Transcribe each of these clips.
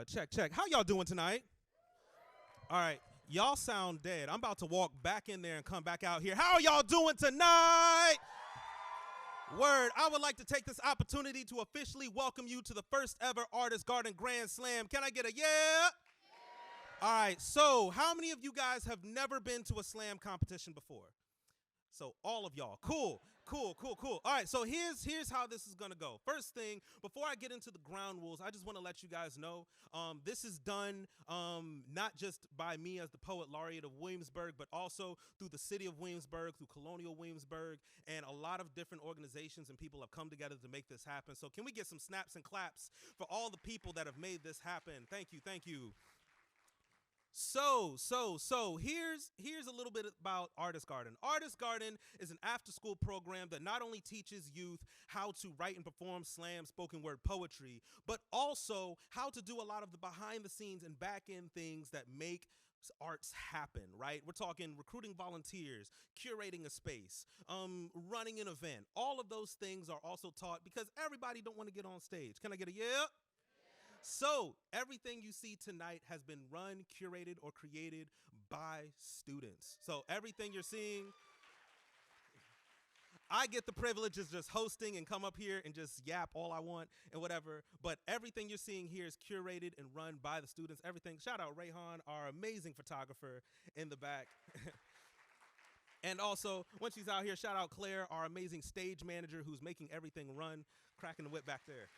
Check, check. How y'all doing tonight? All right. Y'all sound dead. I'm about to walk back in there and come back out here. How are y'all doing tonight? Word. I would like to take this opportunity to officially welcome you to the first ever Artist Garden Grand Slam. Can I get a yeah? All right. So how many of you guys have never been to a slam competition before? So all of y'all. Cool. All right, so here's how this is going to go. First thing, before I get into the ground rules, I just want to let you guys know this is done not just by me as the poet laureate of Williamsburg, but also through the city of Williamsburg, through Colonial Williamsburg, and a lot of different organizations and people have come together to make this happen. So can we get some snaps and claps for all the people that have made this happen? Thank you. So here's a little bit about Artist Garden. Artist Garden is an after-school program that not only teaches youth how to write and perform slam spoken word poetry, but also how to do a lot of the behind the scenes and back end things that make arts happen, right? We're talking recruiting volunteers, curating a space, running an event. All of those things are also taught because everybody don't want to get on stage. Can I get a yeah? So everything you see tonight has been run, curated, or created by students. So everything you're seeing, I get the privilege of just hosting and come up here and just yap all I want and whatever. But everything you're seeing here is curated and run by the students. Everything. Shout out Rayhan, our amazing photographer in the back. And also, when she's out here, shout out Claire, our amazing stage manager who's making everything run, cracking the whip back there.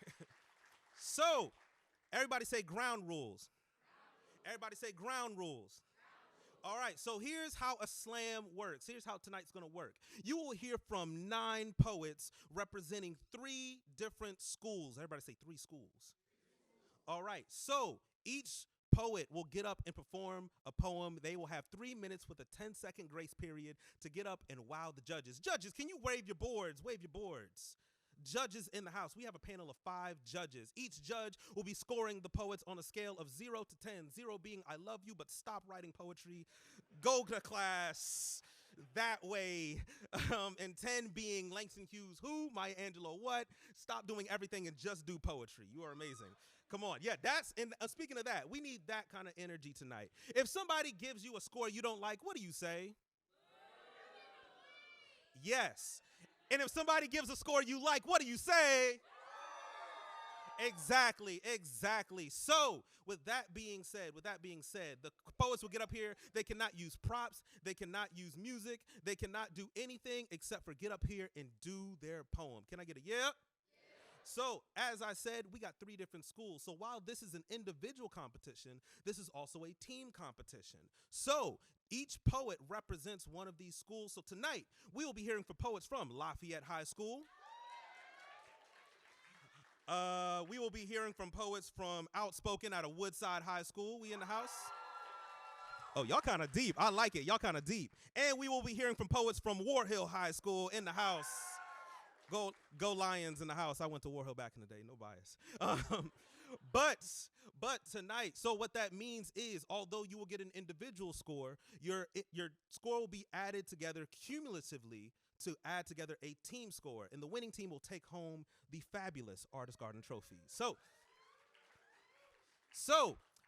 So, everybody say ground rules. Everybody say ground rules. All right, so here's how a slam works. Here's how tonight's going to work. You will hear from 9 poets representing 3 different schools. Everybody say 3 schools. All right, so each poet will get up and perform a poem. They will have 3 minutes with a 10-second grace period to get up and wow the judges. Judges, can you wave your boards? Wave your boards. Judges in the house. We have a panel of 5 judges. Each judge will be scoring the poets on a scale of 0 to 10. 0 being I love you, but stop writing poetry. Go to class that way. And 10 being Langston Hughes, who? Maya Angelou, what? Stop doing everything and just do poetry. You are amazing. Come on. Yeah, that's, and speaking of that, we need that kind of energy tonight. If somebody gives you a score you don't like, what do you say? Yes. And if somebody gives a score you like, what do you say? Exactly. So, with that being said, the poets will get up here. They cannot use props. They cannot use music. They cannot do anything except for get up here and do their poem. Can I get a yeah? So, as I said, we got 3 different schools. So while this is an individual competition, this is also a team competition. So each poet represents one of these schools. So tonight, we will be hearing from poets from Lafayette High School. We will be hearing from poets from Outspoken out of Woodside High School. We in the house? Oh, y'all kind of deep. I like it. Y'all kind of deep. And we will be hearing from poets from War Hill High School in the house. Go Lions in the house. I went to War Hill back in the day. No bias. But tonight, so what that means is, although you will get an individual score, your score will be added together cumulatively to add together a team score. And the winning team will take home the fabulous Artist Garden Trophy. So,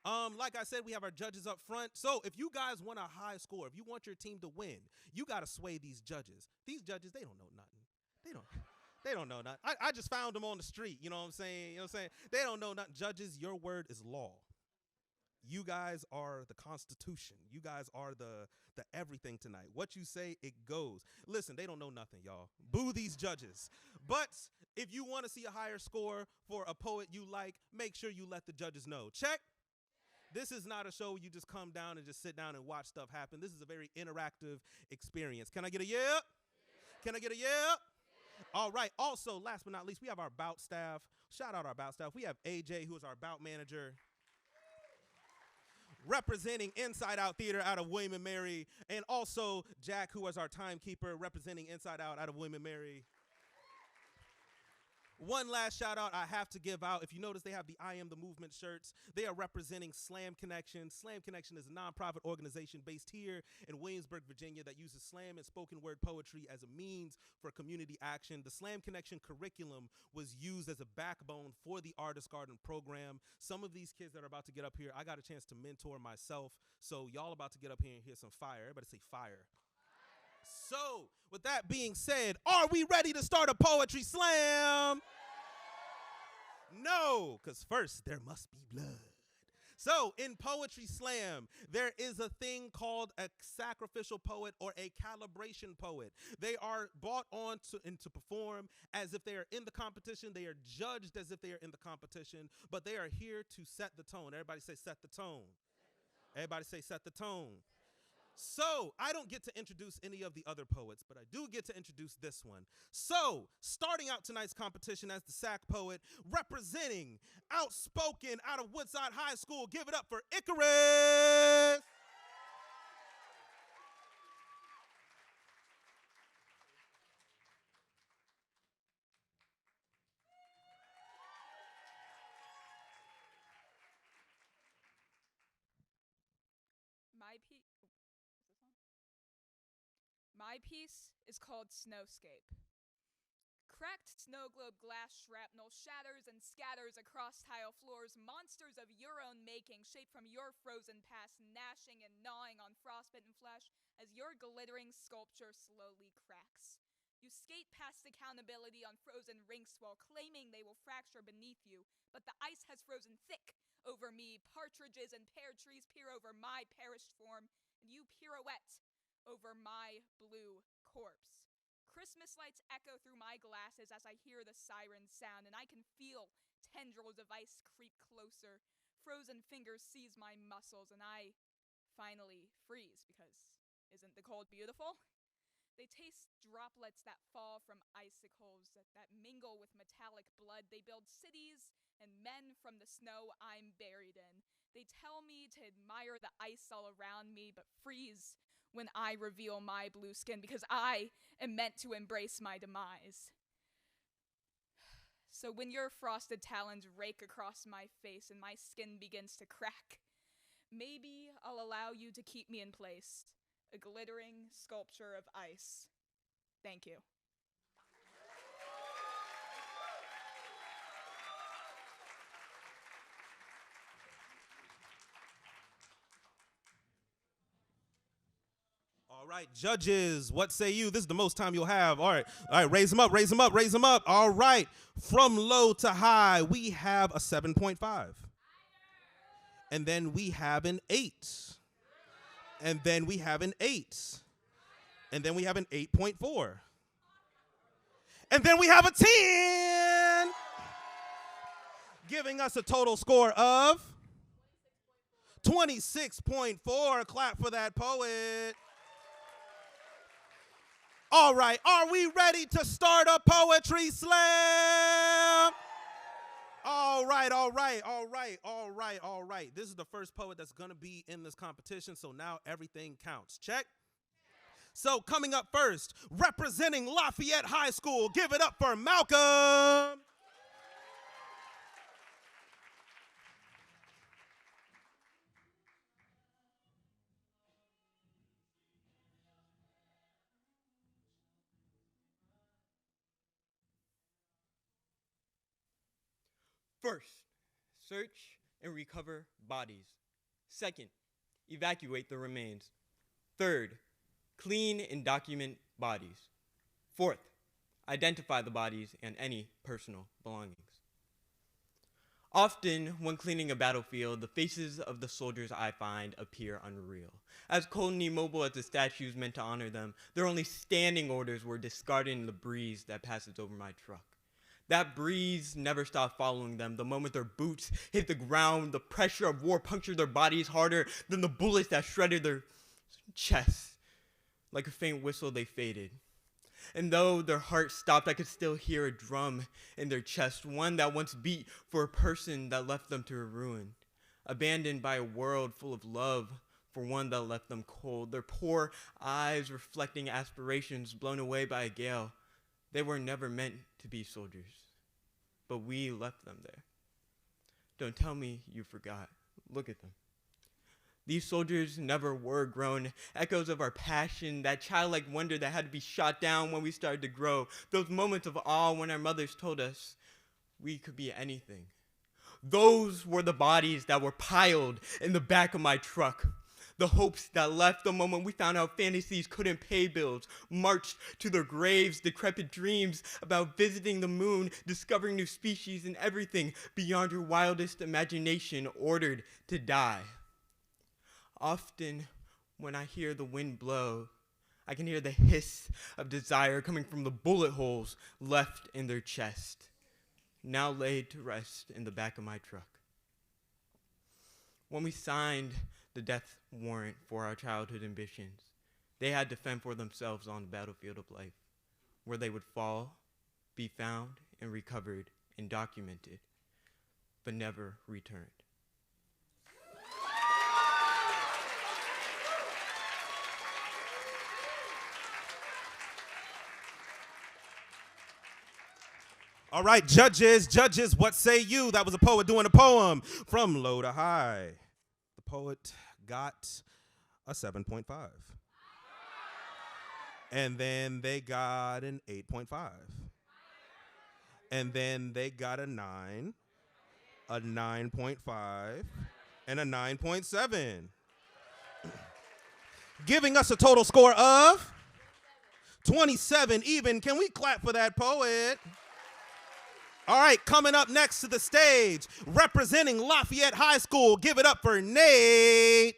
like I said, we have our judges up front. So if you guys want a high score, if you want your team to win, you got to sway these judges. These judges, they don't know nothing. They don't know nothing. I just found them on the street. You know what I'm saying? They don't know nothing. Judges, your word is law. You guys are the Constitution. You guys are the everything tonight. What you say, it goes. Listen, they don't know nothing, y'all. Boo these judges. But if you want to see a higher score for a poet you like, make sure you let the judges know. Check. This is not a show where you just come down and just sit down and watch stuff happen. This is a very interactive experience. Can I get a yeah? Can I get a yeah? All right. Also, last but not least, we have our bout staff. Shout out our bout staff. We have AJ, who is our bout manager, representing Inside Out Theater out of William and Mary, and also Jack, who is our timekeeper, representing Inside Out of William and Mary. One last shout out I have to give out. If you notice, they have the I Am the Movement shirts. They are representing Slam Connection. Slam Connection is a nonprofit organization based here in Williamsburg, Virginia, that uses slam and spoken word poetry as a means for community action. The Slam Connection curriculum was used as a backbone for the Artist Garden program. Some of these kids that are about to get up here, I got a chance to mentor myself. So y'all about to get up here and hear some fire. Everybody say fire. So, with that being said, are we ready to start a poetry slam? No, because first there must be blood. So, in poetry slam, there is a thing called a sacrificial poet or a calibration poet. They are brought on to perform as if they are in the competition. They are judged as if they are in the competition, but they are here to set the tone. Everybody say set the tone. Everybody say set the tone. So, I don't get to introduce any of the other poets, but I do get to introduce this one. So, starting out tonight's competition as the SAC poet, representing Outspoken out of Woodside High School, give it up for Icarus! My piece is called Snowscape. Cracked snow globe glass shrapnel shatters and scatters across tile floors, monsters of your own making, shaped from your frozen past, gnashing and gnawing on frostbitten flesh as your glittering sculpture slowly cracks. You skate past accountability on frozen rinks while claiming they will fracture beneath you, but the ice has frozen thick over me. Partridges and pear trees peer over my perished form, and you pirouette over my blue corpse. Christmas lights echo through my glasses as I hear the siren sound, and I can feel tendrils of ice creep closer. Frozen fingers seize my muscles, and I finally freeze, because isn't the cold beautiful? They taste droplets that fall from icicles that mingle with metallic blood. They build cities and men from the snow I'm buried in. They tell me to admire the ice all around me, but freeze when I reveal my blue skin, because I am meant to embrace my demise. So when your frosted talons rake across my face and my skin begins to crack, maybe I'll allow you to keep me in place, a glittering sculpture of ice. Thank you. All right, judges, what say you? This is the most time you'll have. All right, raise them up, raise them up, raise them up. All right, from low to high, we have a 7.5. And then we have an 8. And then we have an 8. And then we have an 8.4. And then we have a 10, giving us a total score of 26.4. Clap for that poet. All right, are we ready to start a poetry slam? All right. This is the first poet that's going to be in this competition, so now everything counts. Check. So coming up first, representing Lafayette High School, give it up for Malcolm. First, search and recover bodies. Second, evacuate the remains. Third, clean and document bodies. Fourth, identify the bodies and any personal belongings. Often, when cleaning a battlefield, the faces of the soldiers I find appear unreal. As cold and immobile as the statues meant to honor them, their only standing orders were discarding the breeze that passes over my truck. That breeze never stopped following them. The moment their boots hit the ground, the pressure of war punctured their bodies harder than the bullets that shredded their chests. Like a faint whistle, they faded. And though their hearts stopped, I could still hear a drum in their chest, one that once beat for a person that left them to ruin. Abandoned by a world full of love for one that left them cold. Their poor eyes reflecting aspirations blown away by a gale. They were never meant to be soldiers. but we left them there. Don't tell me you forgot. Look at them. These soldiers never were grown, echoes of our passion, that childlike wonder that had to be shot down when we started to grow, those moments of awe when our mothers told us we could be anything. Those were the bodies that were piled in the back of my truck. The hopes that left the moment we found out fantasies couldn't pay bills, marched to their graves, decrepit dreams about visiting the moon, discovering new species, and everything beyond your wildest imagination ordered to die. Often, when I hear the wind blow, I can hear the hiss of desire coming from the bullet holes left in their chest, now laid to rest in the back of my truck. When we signed the death warrant for our childhood ambitions, they had to fend for themselves on the battlefield of life, where they would fall, be found and recovered and documented, but never returned. All right, judges, what say you? That was a poet doing a poem from low to high. The poet got a 7.5. And then they got an 8.5. And then they got a 9, a 9.5, and a 9.7. Giving us a total score of 27 even. Can we clap for that poet? All right, coming up next to the stage, representing Lafayette High School, give it up for Nate.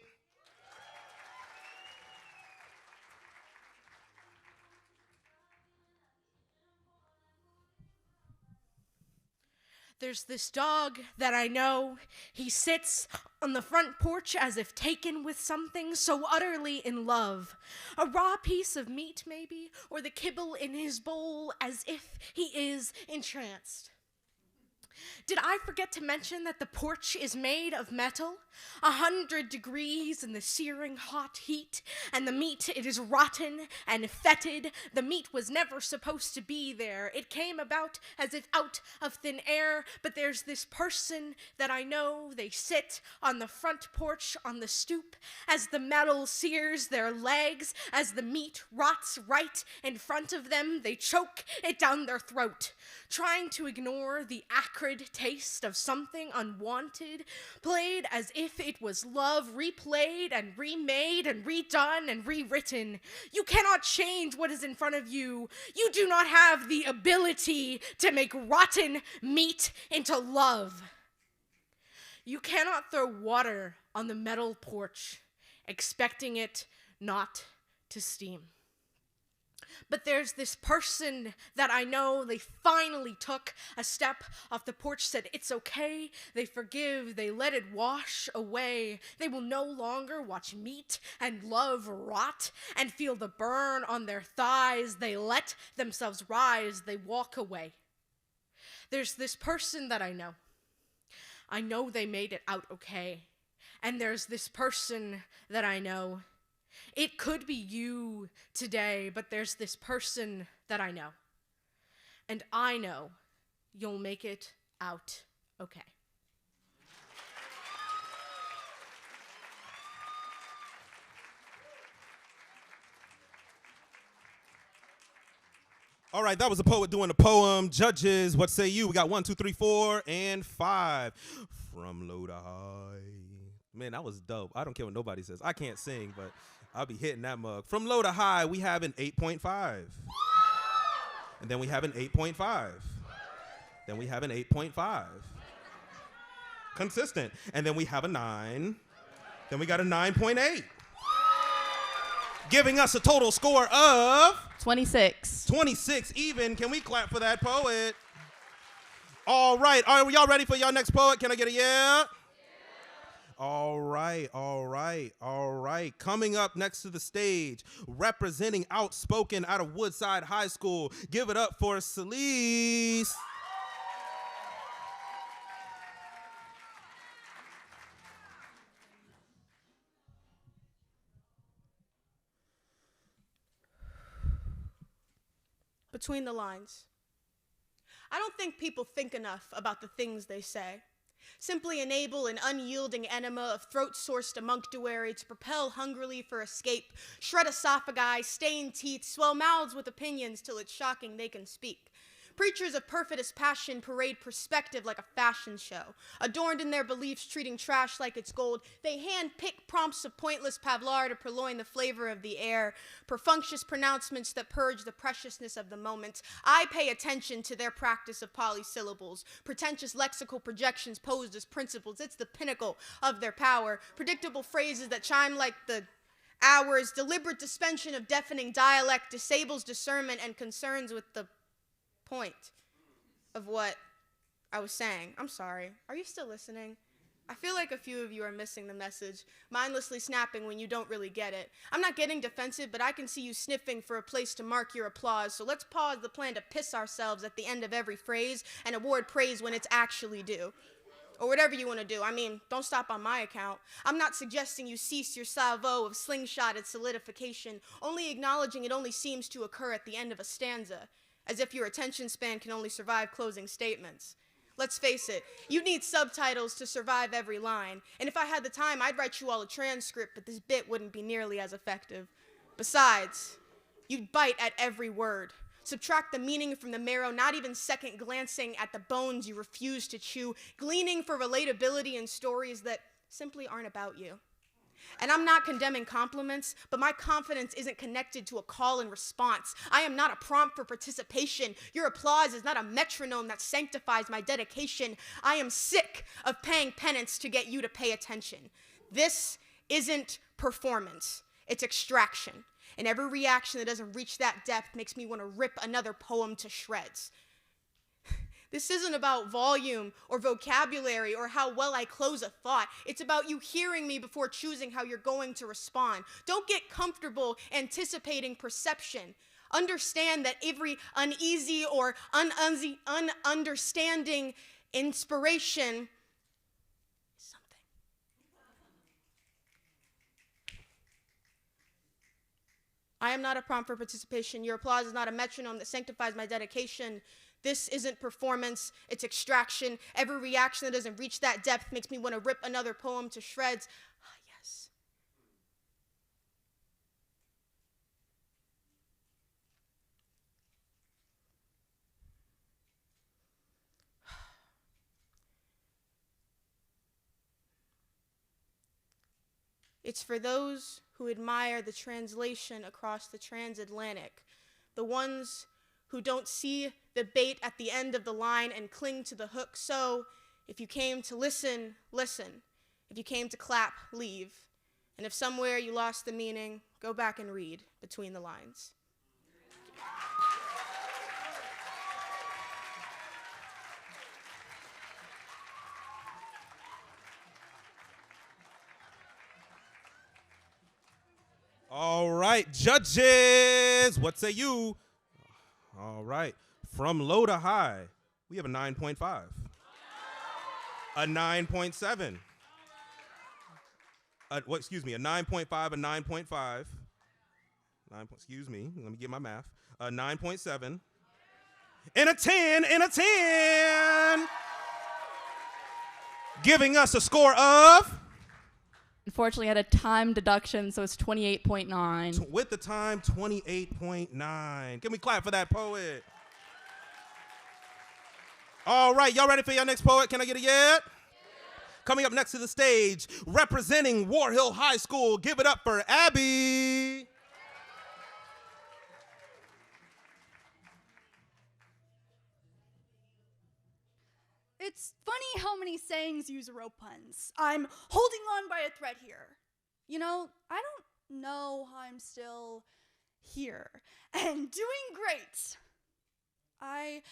There's this dog that I know. He sits on the front porch as if taken with something, so utterly in love. A raw piece of meat, maybe, or the kibble in his bowl, as if he is entranced. Did I forget to mention that the porch is made of metal? 100 degrees in the searing hot heat, and the meat, it is rotten and fetid. The meat was never supposed to be there. It came about as if out of thin air, but there's this person that I know. They sit on the front porch on the stoop as the metal sears their legs, as the meat rots right in front of them. They choke it down their throat, trying to ignore the acrid taste of something unwanted, played as if it was love, replayed and remade and redone and rewritten. You cannot change what is in front of you. You do not have the ability to make rotten meat into love. You cannot throw water on the metal porch, expecting it not to steam. But there's this person that I know. They finally took a step off the porch, said it's okay. They forgive, they let it wash away. They will no longer watch meat and love rot and feel the burn on their thighs. They let themselves rise, they walk away. There's this person that I know. I know they made it out okay. And there's this person that I know. It could be you today, but there's this person that I know. And I know you'll make it out okay. All right, that was a poet doing a poem. Judges, what say you? We got 1, 2, 3, 4, and 5. From low to high. Man, that was dope. I don't care what nobody says. I can't sing, but I'll be hitting that mug. From low to high, we have an 8.5. And then we have an 8.5. Then we have an 8.5. Consistent. And then we have a 9. Then we got a 9.8. Giving us a total score of 26. 26 even. Can we clap for that poet? All right. Are y'all ready for y'all next poet? Can I get a yeah? All right. Coming up next to the stage, representing Outspoken out of Woodside High School. Give it up for Celise. Between the lines. I don't think people think enough about the things they say. Simply enable an unyielding enema of throat-sourced amunctuary to propel hungrily for escape, shred esophagi, stain teeth, swell mouths with opinions till it's shocking they can speak. Preachers of perfidious passion parade perspective like a fashion show. Adorned in their beliefs, treating trash like it's gold, they hand-pick prompts of pointless pavlar to purloin the flavor of the air, perfunctious pronouncements that purge the preciousness of the moment. I pay attention to their practice of polysyllables, pretentious lexical projections posed as principles. It's the pinnacle of their power. Predictable phrases that chime like the hours, deliberate suspension of deafening dialect disables discernment and concerns with the point of what I was saying. I'm sorry. Are you still listening? I feel like a few of you are missing the message, mindlessly snapping when you don't really get it. I'm not getting defensive, but I can see you sniffing for a place to mark your applause, so let's pause the plan to piss ourselves at the end of every phrase and award praise when it's actually due. Or whatever you want to do. I mean, don't stop on my account. I'm not suggesting you cease your salvo of slingshotted solidification, only acknowledging it only seems to occur at the end of a stanza, as if your attention span can only survive closing statements. Let's face it, you need subtitles to survive every line, and if I had the time, I'd write you all a transcript, but this bit wouldn't be nearly as effective. Besides, you'd bite at every word, subtract the meaning from the marrow, not even second glancing at the bones you refuse to chew, gleaning for relatability in stories that simply aren't about you. And I'm not condemning compliments, but my confidence isn't connected to a call and response. I am not a prompt for participation. Your applause is not a metronome that sanctifies my dedication. I am sick of paying penance to get you to pay attention. This isn't performance, it's extraction. And every reaction that doesn't reach that depth makes me want to rip another poem to shreds. This isn't about volume or vocabulary or how well I close a thought. It's about you hearing me before choosing how you're going to respond. Don't get comfortable anticipating perception. Understand that every uneasy or ununderstanding inspiration is something. I am not a prompt for participation. Your applause is not a metronome that sanctifies my dedication. This isn't performance, it's extraction. Every reaction that doesn't reach that depth makes me want to rip another poem to shreds. Ah, yes. It's for those who admire the translation across the transatlantic, the ones who don't see the bait at the end of the line and cling to the hook. So, if you came to listen, listen. If you came to clap, leave. And if somewhere you lost the meaning, go back and read between the lines. All right, judges, what say you? All right, from low to high, we have a 9.5, a 9.7, a 9.5, a 9.5, excuse me, let me get my math, a 9.7, and a 10, and a 10, giving us a score of? Unfortunately, I had a time deduction, so it's 28.9. With the time, 28.9. Can we clap for that poet? All right, y'all ready for your next poet? Can I get a yeah? Coming up next to the stage, representing War Hill High School, give it up for Abby. It's funny how many sayings use rope puns. I'm holding on by a thread here. You know, I don't know how I'm still here and doing great. I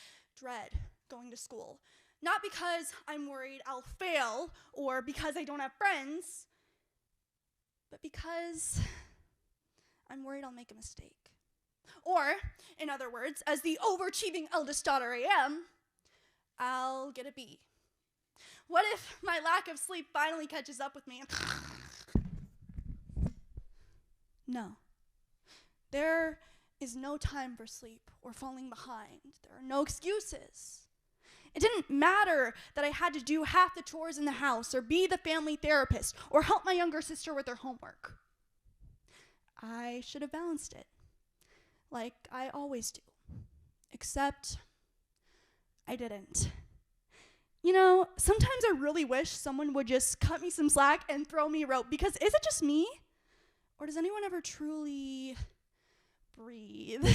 dread going to school. Not because I'm worried I'll fail or because I don't have friends, but because I'm worried I'll make a mistake. Or, in other words, as the overachieving eldest daughter I am, I'll get a B. What if my lack of sleep finally catches up with me? No. There is no time for sleep or falling behind. There are no excuses. It didn't matter that I had to do half the chores in the house or be the family therapist or help my younger sister with her homework. I should have balanced it, like I always do, except I didn't. You know, sometimes I really wish someone would just cut me some slack and throw me a rope, because is it just me? Or does anyone ever truly breathe?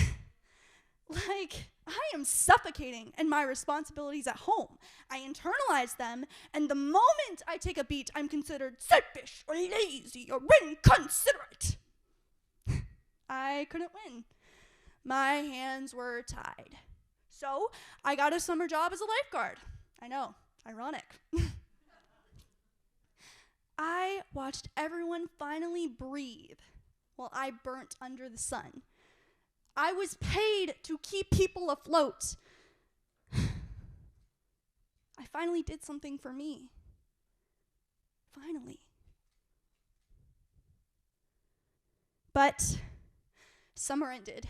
Like, I am suffocating in my responsibilities at home. I internalize them, and the moment I take a beat, I'm considered selfish or lazy or inconsiderate. I couldn't win. My hands were tied. So I got a summer job as a lifeguard. I know, ironic. I watched everyone finally breathe while I burnt under the sun. I was paid to keep people afloat. I finally did something for me. Finally. But summer ended,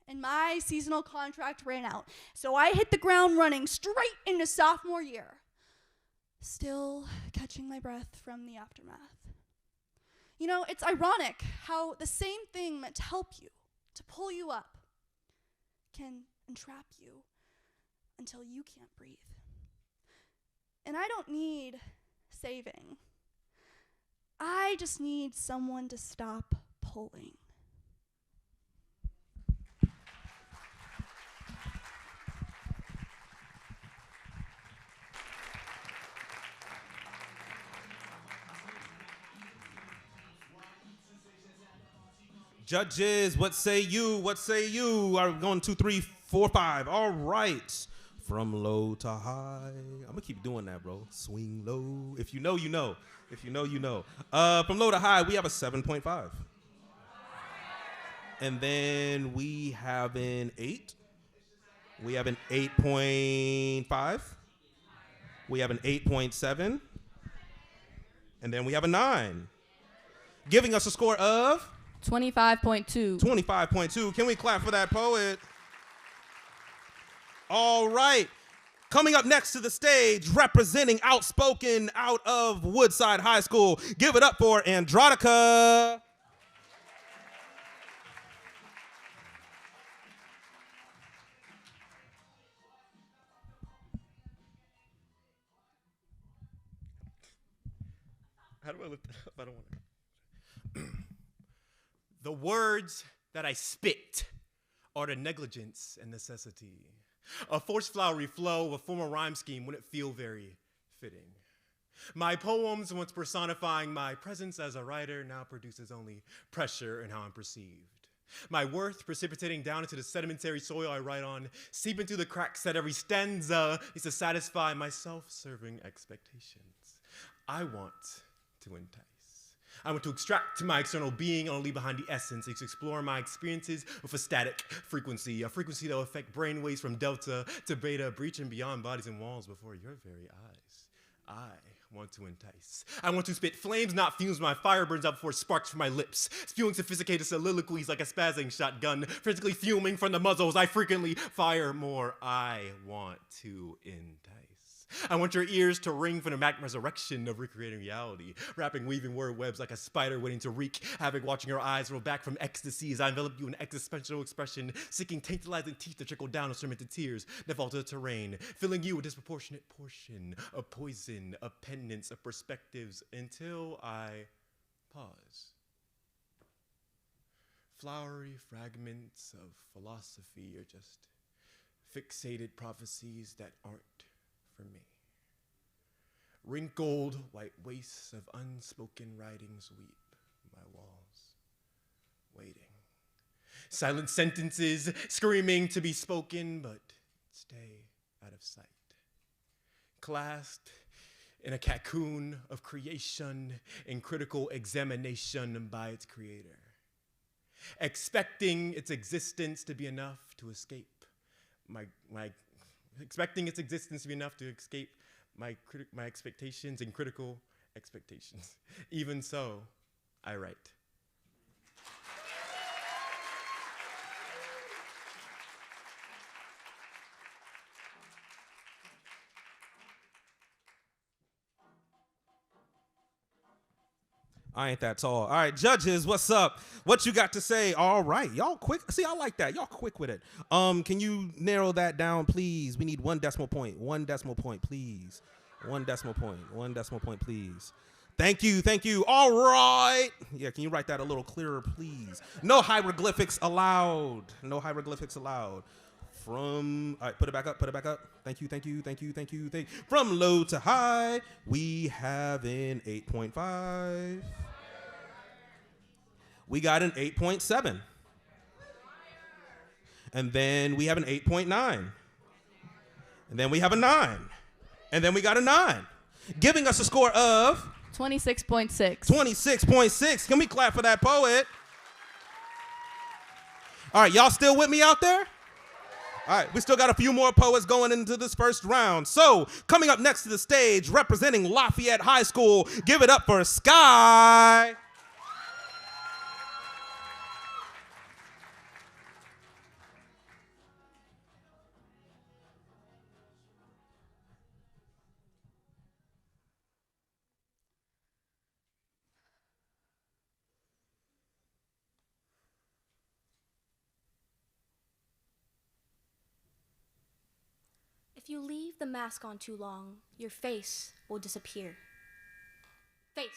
and my seasonal contract ran out, so I hit the ground running straight into sophomore year, still catching my breath from the aftermath. You know, it's ironic how the same thing meant to help you, to pull you up, can entrap you until you can't breathe. And I don't need saving. I just need someone to stop pulling. Judges, what say you? What say you? Are we going 2, 3, 4, 5? All right. From low to high. I'm going to keep doing that, bro. Swing low. If you know, you know. If you know, you know. From low to high, we have a 7.5. And then we have an 8. We have an 8.5. We have an 8.7. And then we have a 9. Giving us a score of 25.2. 25.2. Can we clap for that poet? All right. Coming up next to the stage, representing Outspoken out of Woodside High School. Give it up for Andronica. How do I lift it up? I don't want to. The words that I spit are the negligence and necessity. A forced flowery flow, a formal rhyme scheme wouldn't feel very fitting. My poems, once personifying my presence as a writer, now produces only pressure in how I'm perceived. My worth precipitating down into the sedimentary soil I write on, seeping through the cracks that every stanza is to satisfy my self-serving expectations. I want to entice. I want to extract my external being and leave behind the essence, to explore my experiences with a static frequency, a frequency that will affect brainwaves from delta to beta, breaching beyond bodies and walls before your very eyes. I want to entice. I want to spit flames, not fumes. My fire burns out before sparks from my lips, spewing sophisticated soliloquies like a spazzing shotgun, physically fuming from the muzzles. I frequently fire more. I want to entice. I want your ears to ring from the magnet resurrection of recreating reality, wrapping, weaving word webs like a spider waiting to wreak havoc, watching your eyes roll back from ecstasy as I envelop you in existential expression, seeking tantalizing teeth to trickle down a sermon to tears that fall to the terrain, filling you a disproportionate portion of poison, of penance, of perspectives, until I pause. Flowery fragments of philosophy are just fixated prophecies that aren't for me. Wrinkled white wastes of unspoken writings weep my walls, waiting. Silent sentences screaming to be spoken, but stay out of sight. Clasped in a cocoon of creation and critical examination by its creator. Expecting its existence to be enough to escape my expectations and critical expectations. Even so, I write. I ain't that tall. All right, judges, what's up? What you got to say? All right, y'all quick. See, I like that. Y'all quick with it. Can you narrow that down, please? We need 1 decimal point. 1 decimal point, please. 1 decimal point. 1 decimal point, please. Thank you, thank you. All right. Yeah, can you write that a little clearer, please? No hieroglyphics allowed. No hieroglyphics allowed. All right, put it back up, put it back up. Thank you, thank you, thank you, thank you, thank you. From low to high, we have an 8.5. We got an 8.7. And then we have an 8.9. And then we have a 9. And then we got a 9. Giving us a score of 26.6. 26.6. Can we clap for that poet? All right, y'all still with me out there? All right, we still got a few more poets going into this first round. So, coming up next to the stage, representing Lafayette High School, give it up for Sky. If you leave the mask on too long, your face will disappear. Face.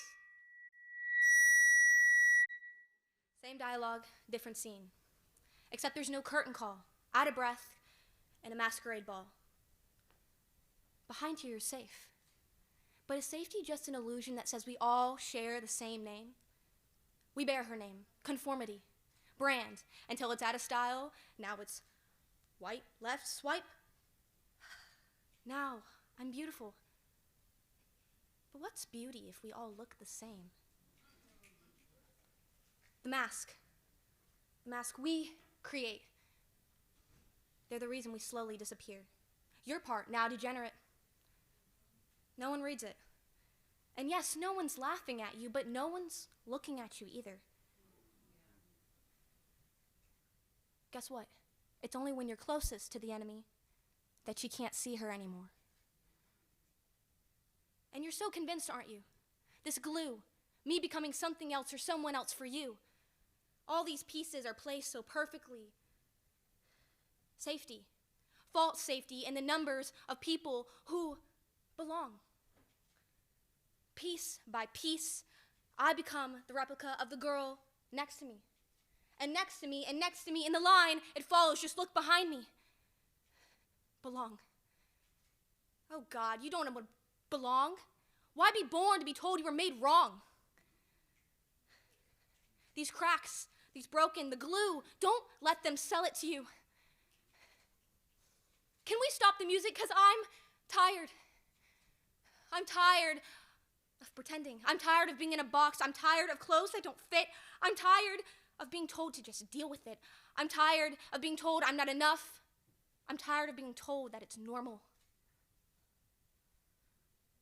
Same dialogue, different scene. Except there's no curtain call, out of breath, and a masquerade ball. Behind here you're safe. But is safety just an illusion that says we all share the same name? We bear her name, conformity, brand, until it's out of style. Now it's white, left, swipe. Now, I'm beautiful. But what's beauty if we all look the same? The mask we create. They're the reason we slowly disappear. Your part, now degenerate. No one reads it. And yes, no one's laughing at you, but no one's looking at you either. Guess what? It's only when you're closest to the enemy that you can't see her anymore. And you're so convinced, aren't you? This glue, me becoming something else or someone else for you. All these pieces are placed so perfectly. Safety, false safety in the numbers of people who belong. Piece by piece, I become the replica of the girl next to me. And next to me, and next to me, in the line, it follows, just look behind me. Belong. Oh God, you don't know what belong. Why be born to be told you were made wrong? These cracks, these broken, the glue, don't let them sell it to you. Can we stop the music? Because I'm tired. I'm tired of pretending. I'm tired of being in a box. I'm tired of clothes that don't fit. I'm tired of being told to just deal with it. I'm tired of being told I'm not enough. I'm tired of being told that it's normal.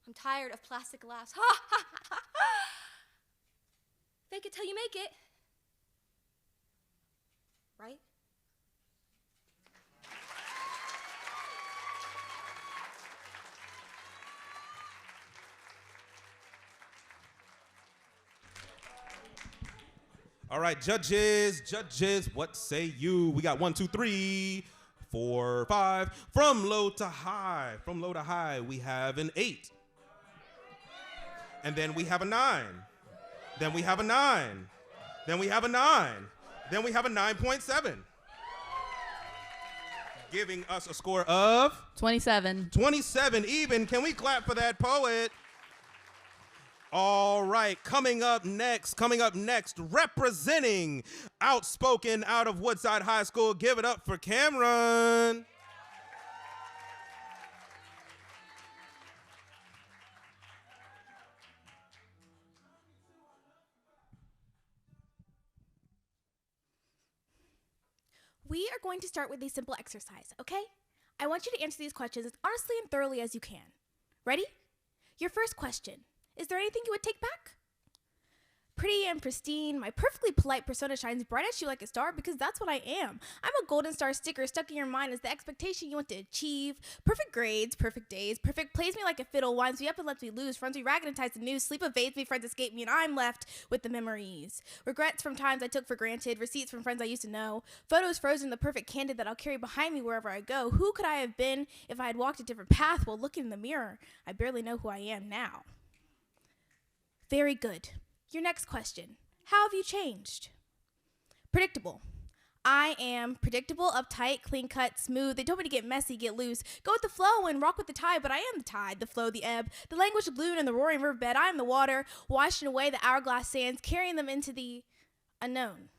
I'm tired of plastic laughs. Ha ha ha ha! Fake it till you make it. Right? All right, judges, what say you? We got 1, 2, 3, 4, 5. From low to high, we have an 8. And then we have a 9. Then we have a 9. Then we have a 9. Then we have a 9.7. Giving us a score of 27. 27 even. Can we clap for that poet? All right, coming up next, representing Outspoken out of Woodside High School, give it up for Cameron. We are going to start with a simple exercise, okay? I want you to answer these questions as honestly and thoroughly as you can. Ready? Your first question. Is there anything you would take back? Pretty and pristine, my perfectly polite persona shines bright at you like a star because that's what I am. I'm a golden star sticker stuck in your mind as the expectation you want to achieve. Perfect grades, perfect days, perfect plays me like a fiddle, winds me up and lets me lose, runs me ragged and ties the news, sleep evades me, friends escape me, and I'm left with the memories. Regrets from times I took for granted, receipts from friends I used to know, photos frozen, the perfect candid that I'll carry behind me wherever I go. Who could I have been if I had walked a different path while looking in the mirror? I barely know who I am now. Very good. Your next question. How have you changed? Predictable. I am predictable, uptight, clean cut, smooth. They told me to get messy, get loose, go with the flow and rock with the tide, but I am the tide, the flow, the ebb, the language, the balloon, and the roaring riverbed. I am the water, washing away the hourglass sands, carrying them into the unknown.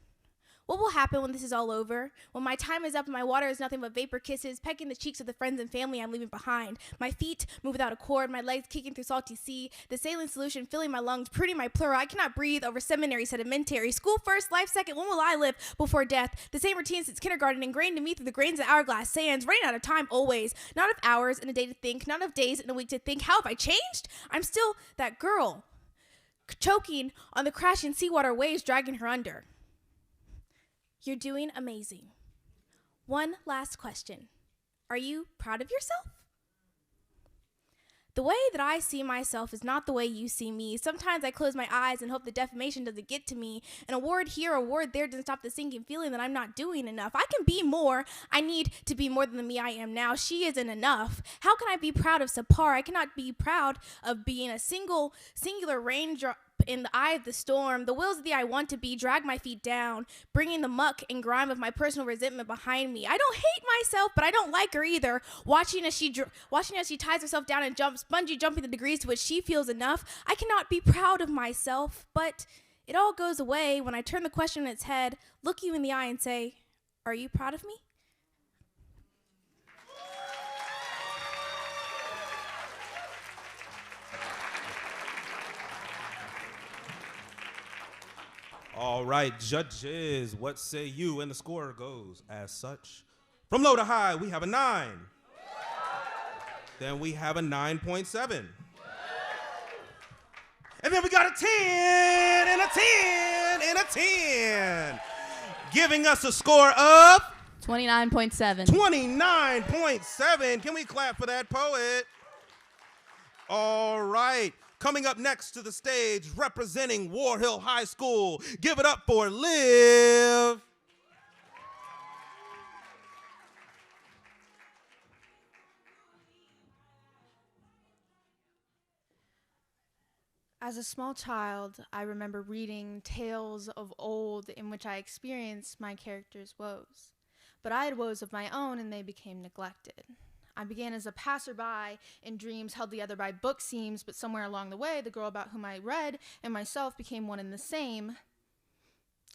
What will happen when this is all over? When my time is up and my water is nothing but vapor kisses, pecking the cheeks of the friends and family I'm leaving behind. My feet move without a cord, my legs kicking through salty sea, the saline solution filling my lungs, pruning my pleural. I cannot breathe over seminary, sedimentary. School first, life second, when will I live before death? The same routine since kindergarten, ingrained in me through the grains of hourglass sands, running out of time always. Not of hours in a day to think, not of days in a week to think. How have I changed? I'm still that girl, choking on the crashing seawater waves dragging her under. You're doing amazing. One last question. Are you proud of yourself? The way that I see myself is not the way you see me. Sometimes I close my eyes and hope the defamation doesn't get to me. An award here, a word there doesn't stop the sinking feeling that I'm not doing enough. I can be more. I need to be more than the me I am now. She isn't enough. How can I be proud of subpar? I cannot be proud of being a singular raindrop in the eye of the storm. The wills of the I want to be drag my feet down, bringing the muck and grime of my personal resentment behind me. I don't hate myself, but I don't like her either. Watching as she ties herself down and jumps, bungee jumping the degrees to which she feels enough. I cannot be proud of myself, but it all goes away when I turn the question on its head, look you in the eye and say, are you proud of me? All right, judges, what say you? And the score goes as such. From low to high, we have a 9. Then we have a 9.7. And then we got a 10 and a 10 and a 10. Giving us a score of 29.7. 29.7. Can we clap for that poet? All right. Coming up next to the stage, representing War Hill High School, give it up for Liv. As a small child, I remember reading tales of old in which I experienced my character's woes. But I had woes of my own, and they became neglected. I began as a passerby in dreams held together by book seams, but somewhere along the way, the girl about whom I read and myself became one and the same.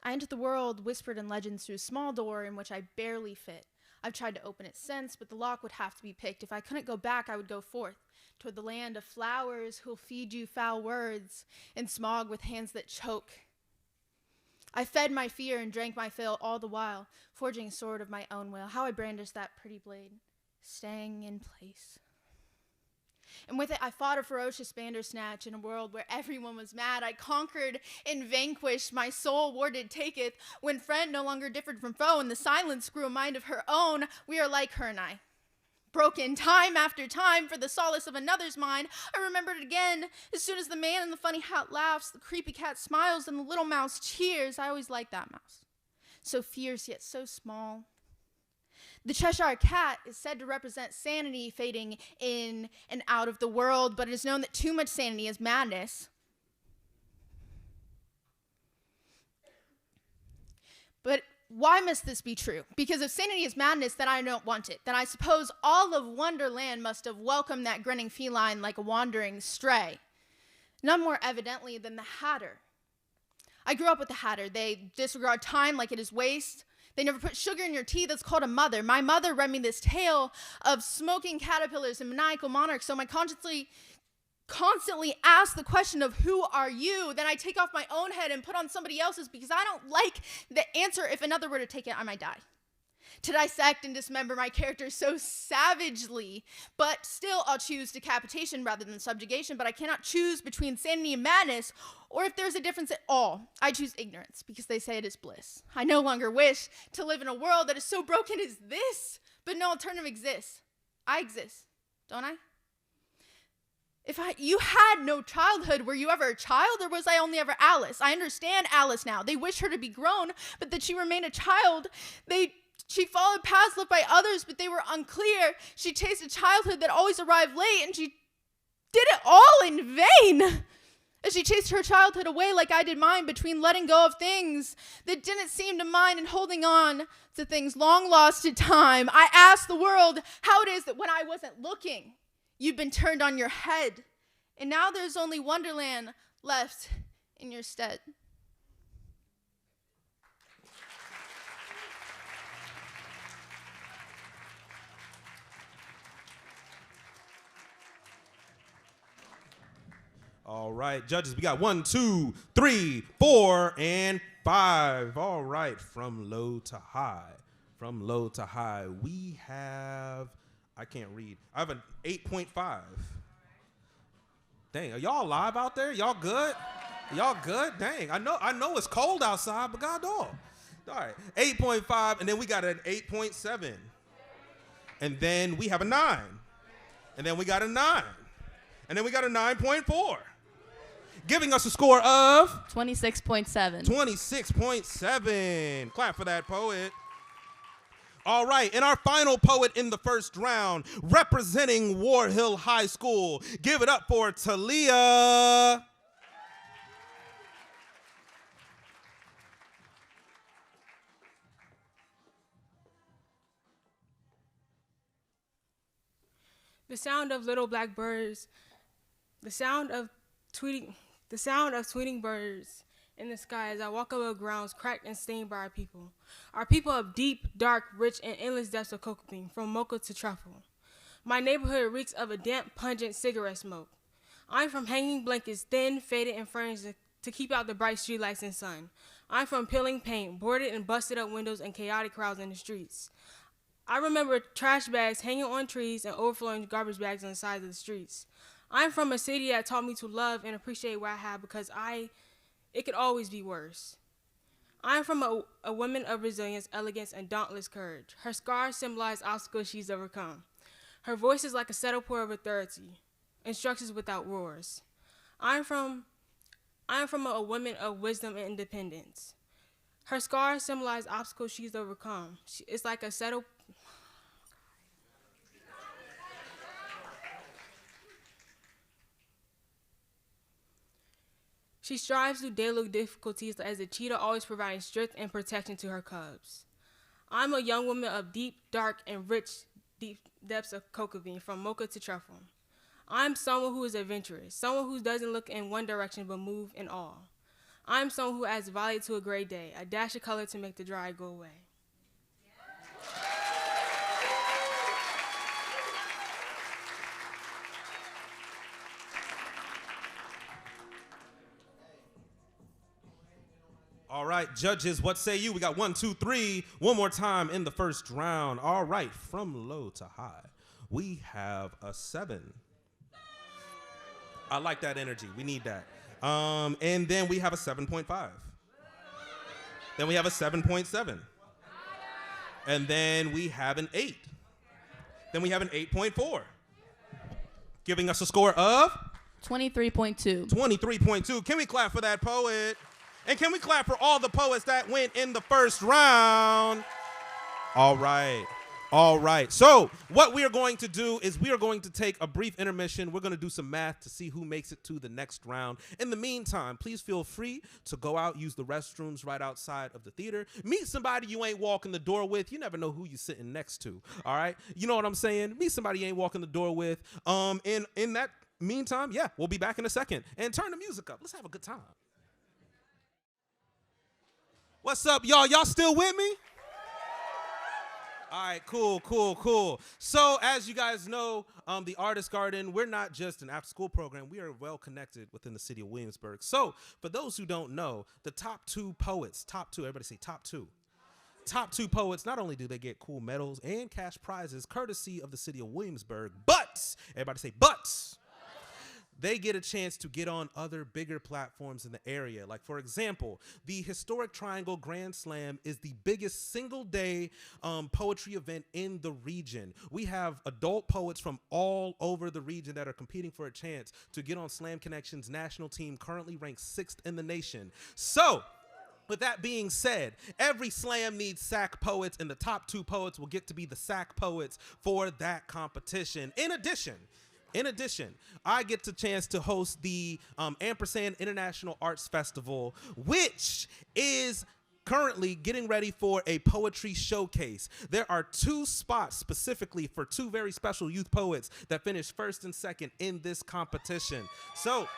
I entered the world whispered in legends through a small door in which I barely fit. I've tried to open it since, but the lock would have to be picked. If I couldn't go back, I would go forth toward the land of flowers who'll feed you foul words and smog with hands that choke. I fed my fear and drank my fill all the while, forging a sword of my own will. How I brandished that pretty blade, staying in place. And with it, I fought a ferocious bandersnatch in a world where everyone was mad. I conquered and vanquished. My soul warded taketh. When friend no longer differed from foe, and the silence grew a mind of her own, we are like her and I. Broken time after time for the solace of another's mind. I remembered it again. As soon as the man in the funny hat laughs, the creepy cat smiles, and the little mouse cheers. I always liked that mouse. So fierce, yet so small. The Cheshire Cat is said to represent sanity fading in and out of the world, but it is known that too much sanity is madness. But why must this be true? Because if sanity is madness, then I don't want it. Then I suppose all of Wonderland must have welcomed that grinning feline like a wandering stray. None more evidently than the Hatter. I grew up with the Hatter. They disregard time like it is waste. They never put sugar in your tea. That's called a mother. My mother read me this tale of smoking caterpillars and maniacal monarchs, so I constantly ask the question of who are you? Then I take off my own head and put on somebody else's because I don't like the answer. If another were to take it, I might die. to dissect and dismember my character so savagely. But still, I'll choose decapitation rather than subjugation, but I cannot choose between sanity and madness, or if there's a difference at all. I choose ignorance, because they say it is bliss. I no longer wish to live in a world that is so broken as this, but no alternative exists. I exist, don't I? You had no childhood, were you ever a child, or was I only ever Alice? I understand Alice now. They wish her to be grown, but that she remained a child. She followed paths left by others, but they were unclear. She chased a childhood that always arrived late, and she did it all in vain. As she chased her childhood away like I did mine, between letting go of things that didn't seem to mind and holding on to things long lost to time. I asked the world how it is that when I wasn't looking, you've been turned on your head, and now there's only Wonderland left in your stead. All right, judges, we got 1, 2, 3, 4, and 5. All right, from low to high. From low to high, we have, I can't read. I have an 8.5. Dang, are y'all alive out there? Y'all good? Y'all good? Dang, I know it's cold outside, but God dog. All right, 8.5, and then we got an 8.7. And then we have a 9. And then we got a 9. And then we got a 9.4. Giving us a score of 26.7. 26.7. Clap for that poet. All right, and our final poet in the first round, representing War Hill High School. Give it up for Talia. The sound of little black birds, the sound of tweeting birds in the sky as I walk over grounds cracked and stained by our people. Our people of deep, dark, rich, and endless depths of cocoa bean, from mocha to truffle. My neighborhood reeks of a damp, pungent cigarette smoke. I'm from hanging blankets, thin, faded, and furnished to keep out the bright streetlights and sun. I'm from peeling paint, boarded and busted up windows, and chaotic crowds in the streets. I remember trash bags hanging on trees and overflowing garbage bags on the sides of the streets. I'm from a city that taught me to love and appreciate what I have, because it could always be worse. I'm from a woman of resilience, elegance, and dauntless courage. Her scars symbolize obstacles she's overcome. Her voice is like a settled pour of authority, instructions without roars. I'm from a woman of wisdom and independence. Her scars symbolize obstacles she's overcome. It's like a settled. She strives through daily difficulties as a cheetah, always providing strength and protection to her cubs. I'm a young woman of deep, dark, and rich deep depths of cocoa bean, from mocha to truffle. I'm someone who is adventurous, someone who doesn't look in one direction but move in all. I'm someone who adds violet to a gray day, a dash of color to make the dry go away. All right, judges, what say you? We got 1, 2, 3. One more time in the first round. All right, from low to high, we have a 7. I like that energy. We need that. And then we have a 7.5. Then we have a 7.7. And then we have an 8. Then we have an 8.4. Giving us a score of 23.2. 23.2. Can we clap for that poet? And can we clap for all the poets that went in the first round? All right. All right. So what we are going to do is we are going to take a brief intermission. We're going to do some math to see who makes it to the next round. In the meantime, please feel free to go out, use the restrooms right outside of the theater. Meet somebody you ain't walking the door with. You never know who you're sitting next to. All right. You know what I'm saying? Meet somebody you ain't walking the door with. In that meantime, yeah, we'll be back in a second. And turn the music up. Let's have a good time. What's up, y'all? Y'all still with me? All right, cool. So as you guys know, the Artist Garden, we're not just an after-school program. We are well connected within the city of Williamsburg. So for those who don't know, the top 2 poets, top 2, everybody say top 2. top 2 poets, not only do they get cool medals and cash prizes courtesy of the city of Williamsburg, but, everybody say but, they get a chance to get on other bigger platforms in the area. Like, for example, the Historic Triangle Grand Slam is the biggest single-day poetry event in the region. We have adult poets from all over the region that are competing for a chance to get on Slam Connection's national team, currently ranked 6th in the nation. So, with that being said, every slam needs SAC poets, and the top 2 poets will get to be the SAC poets for that competition. In addition, I get the chance to host the Ampersand International Arts Festival, which is currently getting ready for a poetry showcase. There are 2 spots specifically for 2 very special youth poets that finished 1st and 2nd in this competition. So,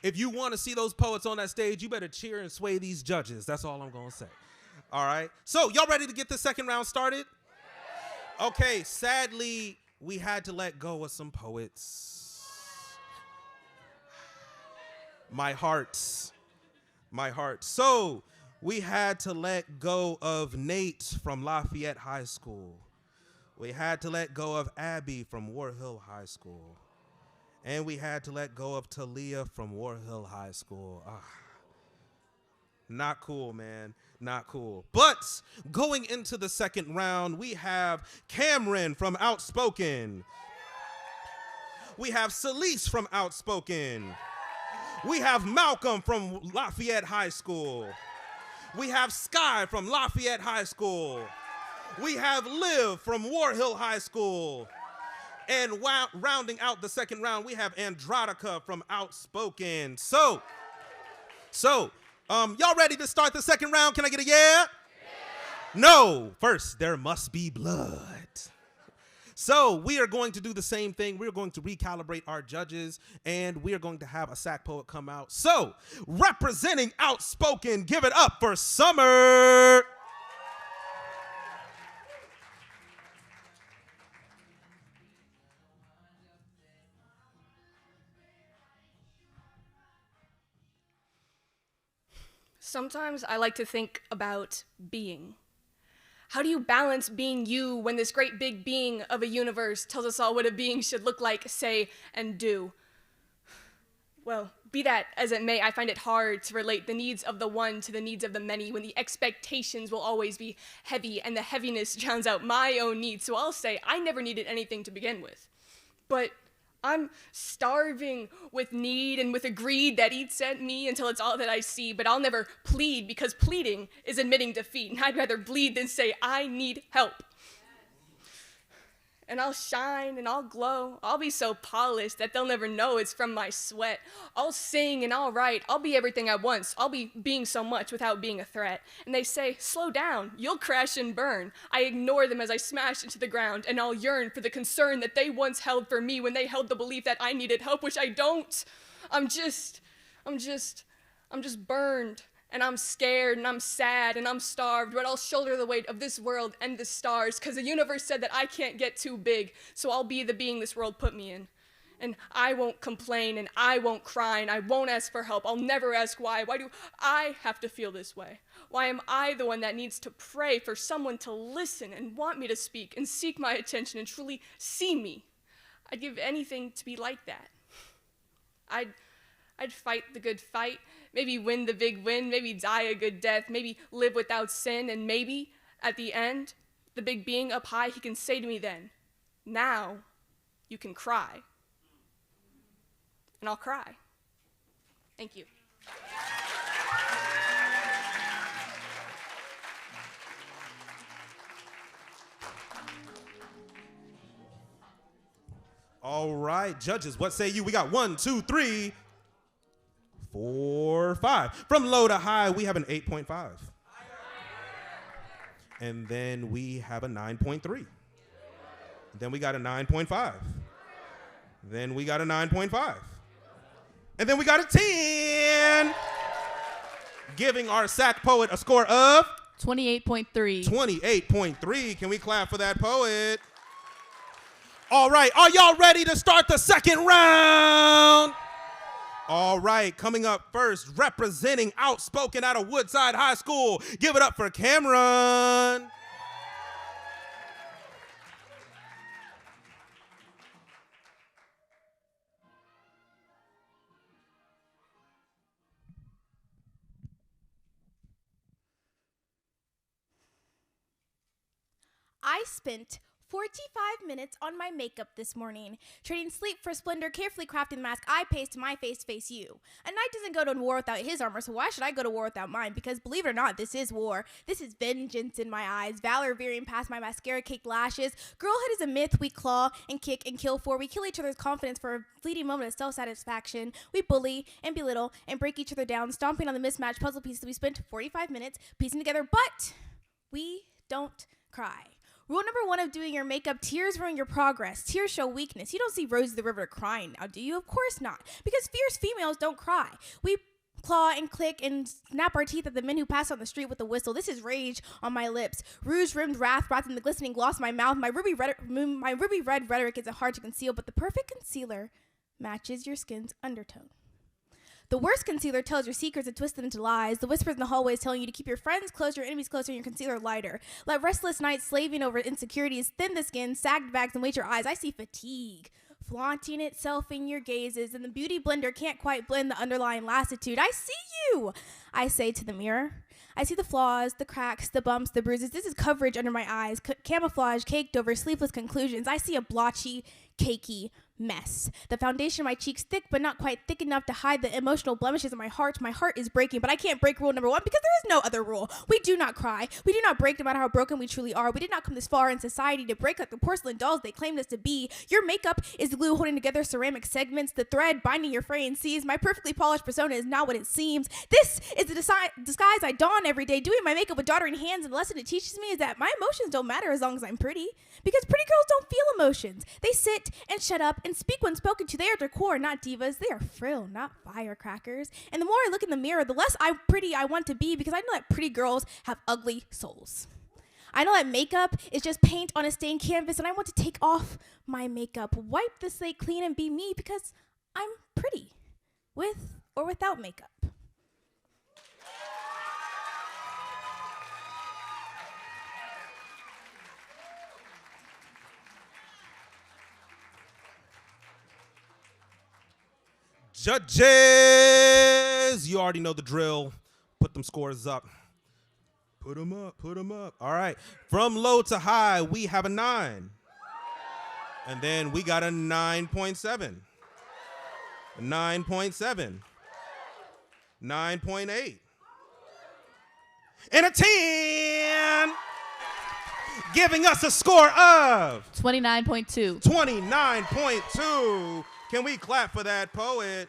if you want to see those poets on that stage, you better cheer and sway these judges. That's all I'm going to say. All right? So, y'all ready to get the second round started? Okay, sadly, we had to let go of some poets. My heart. So, we had to let go of Nate from Lafayette High School. We had to let go of Abby from War Hill High School. And we had to let go of Talia from War Hill High School. Not cool, man. Not cool. But going into the second round, we have Cameron from Outspoken. We have Celise from Outspoken. We have Malcolm from Lafayette High School. We have Sky from Lafayette High School. We have Liv from War Hill High School. And rounding out the second round, we have Androdica from Outspoken. So, y'all ready to start the second round? Can I get a yeah? No. First, there must be blood. So we are going to do the same thing. We're going to recalibrate our judges, and we are going to have a SAC poet come out. So, representing Outspoken, give it up for Summer. Sometimes I like to think about being. How do you balance being you when this great big being of a universe tells us all what a being should look like, say, and do? Well, be that as it may, I find it hard to relate the needs of the one to the needs of the many when the expectations will always be heavy and the heaviness drowns out my own needs. So I'll say I never needed anything to begin with. But I'm starving with need and with a greed that eats at me until it's all that I see, but I'll never plead because pleading is admitting defeat, and I'd rather bleed than say I need help. And I'll shine and I'll glow. I'll be so polished that they'll never know it's from my sweat. I'll sing and I'll write. I'll be everything at once. I'll be being so much without being a threat. And they say, slow down, you'll crash and burn. I ignore them as I smash into the ground, and I'll yearn for the concern that they once held for me when they held the belief that I needed help, which I don't. I'm just burned. And I'm scared, and I'm sad, and I'm starved, but I'll shoulder the weight of this world and the stars, because the universe said that I can't get too big, so I'll be the being this world put me in. And I won't complain, and I won't cry, and I won't ask for help. I'll never ask why. Why do I have to feel this way? Why am I the one that needs to pray for someone to listen and want me to speak and seek my attention and truly see me? I'd give anything to be like that. I'd fight the good fight, maybe win the big win, maybe die a good death, maybe live without sin, and maybe, at the end, the big being up high, he can say to me then, now you can cry. And I'll cry. Thank you. All right, judges, what say you? We got 1, 2, 3, 4, 5. From low to high, we have an 8.5. And then we have a 9.3. Then we got a 9.5. Then we got a 9.5. And then we got a 10. Giving our SAC poet a score of 28.3. 28.3. Can we clap for that poet? All right, are y'all ready to start the second round? All right, coming up first, representing Outspoken out of Woodside High School. Give it up for Cameron. I spent 45 minutes on my makeup this morning, trading sleep for splendor, carefully crafting the mask I paste to my face to face you. A knight doesn't go to war without his armor, so why should I go to war without mine? Because believe it or not, this is war. This is vengeance in my eyes, valor veering past my mascara-caked lashes. Girlhood is a myth we claw and kick and kill for. We kill each other's confidence for a fleeting moment of self-satisfaction. We bully and belittle and break each other down, stomping on the mismatched puzzle pieces we spent 45 minutes piecing together, but we don't cry. Rule number 1 of doing your makeup, tears ruin your progress. Tears show weakness. You don't see Rose of the River crying now, do you? Of course not. Because fierce females don't cry. We claw and click and snap our teeth at the men who pass on the street with a whistle. This is rage on my lips. Rouge-rimmed wrath wrapped in the glistening gloss of my mouth. My ruby red rhetoric isn't hard to conceal, but the perfect concealer matches your skin's undertone. The worst concealer tells your secrets and twists them into lies. The whispers in the hallways telling you to keep your friends close, your enemies closer, and your concealer lighter. Let restless nights slaving over insecurities thin the skin, sagged bags, and wait your eyes. I see fatigue flaunting itself in your gazes, and the beauty blender can't quite blend the underlying lassitude. I see you, I say to the mirror. I see the flaws, the cracks, the bumps, the bruises. This is coverage under my eyes, camouflage caked over sleepless conclusions. I see a blotchy, cakey mess. The foundation of my cheeks thick, but not quite thick enough to hide the emotional blemishes of my heart. My heart is breaking, but I can't break rule number 1 because there is no other rule. We do not cry. We do not break no matter how broken we truly are. We did not come this far in society to break like the porcelain dolls they claimed us to be. Your makeup is the glue holding together ceramic segments, the thread binding your fraying seams. My perfectly polished persona is not what it seems. This is the disguise I don every day, doing my makeup with doddering hands, and the lesson it teaches me is that my emotions don't matter as long as I'm pretty. Because pretty girls don't feel emotions. They sit and shut up and speak when spoken to. They are their core, not divas. They are frill, not firecrackers. And the more I look in the mirror, the less pretty I want to be, because I know that pretty girls have ugly souls. I know that makeup is just paint on a stained canvas, and I want to take off my makeup, wipe the slate clean, and be me because I'm pretty, with or without makeup. Judges, you already know the drill. Put them scores up. Put them up, put them up. All right. From low to high, we have a 9. And then we got a 9.7. A 9.7. 9.8. And a 10. Giving us a score of 29.2. 29.2. Can we clap for that poet?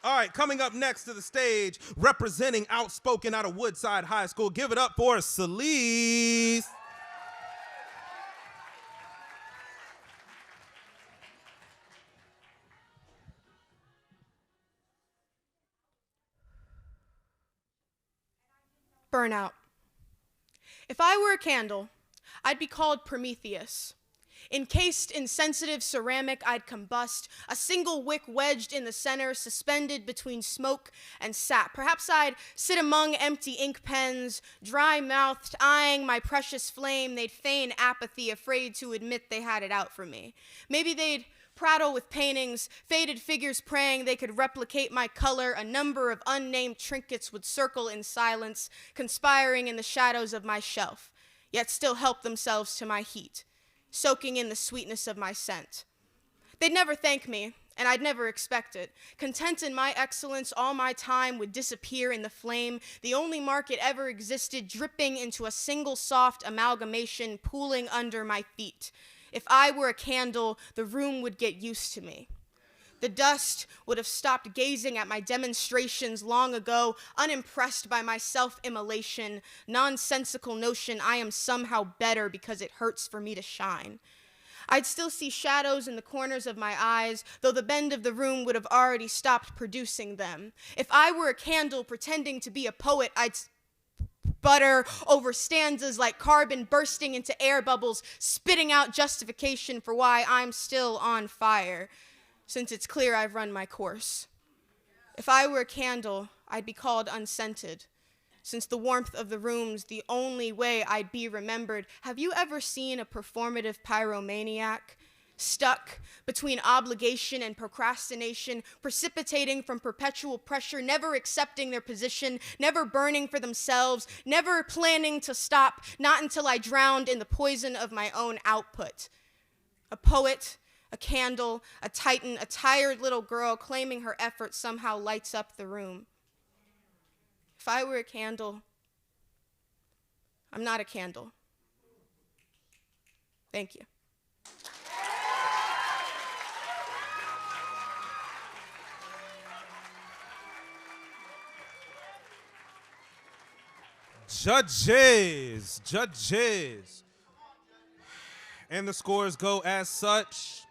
All right, coming up next to the stage, representing Outspoken out of Woodside High School. Give it up for Celise. Burnout. If I were a candle, I'd be called Prometheus. Encased in sensitive ceramic, I'd combust, a single wick wedged in the center, suspended between smoke and sap. Perhaps I'd sit among empty ink pens, dry-mouthed, eyeing my precious flame. They'd feign apathy, afraid to admit they had it out for me. Maybe they'd prattle with paintings, faded figures praying they could replicate my color. A number of unnamed trinkets would circle in silence, conspiring in the shadows of my shelf, yet still help themselves to my heat, soaking in the sweetness of my scent. They'd never thank me, and I'd never expect it. Content in my excellence, all my time would disappear in the flame, the only mark it ever existed, dripping into a single soft amalgamation, pooling under my feet. If I were a candle, the room would get used to me. The dust would have stopped gazing at my demonstrations long ago, unimpressed by my self-immolation, nonsensical notion I am somehow better because it hurts for me to shine. I'd still see shadows in the corners of my eyes, though the bend of the room would have already stopped producing them. If I were a candle pretending to be a poet, I'd butter over stanzas like carbon bursting into air bubbles, spitting out justification for why I'm still on fire. since it's clear I've run my course. If I were a candle, I'd be called unscented, since the warmth of the room's the only way I'd be remembered. Have you ever seen a performative pyromaniac? Stuck between obligation and procrastination, precipitating from perpetual pressure, never accepting their position, never burning for themselves, never planning to stop, not until I drowned in the poison of my own output. A poet, a candle, a titan, a tired little girl claiming her effort somehow lights up the room. If I were a candle, I'm not a candle. Thank you. Judges. And the scores go as such.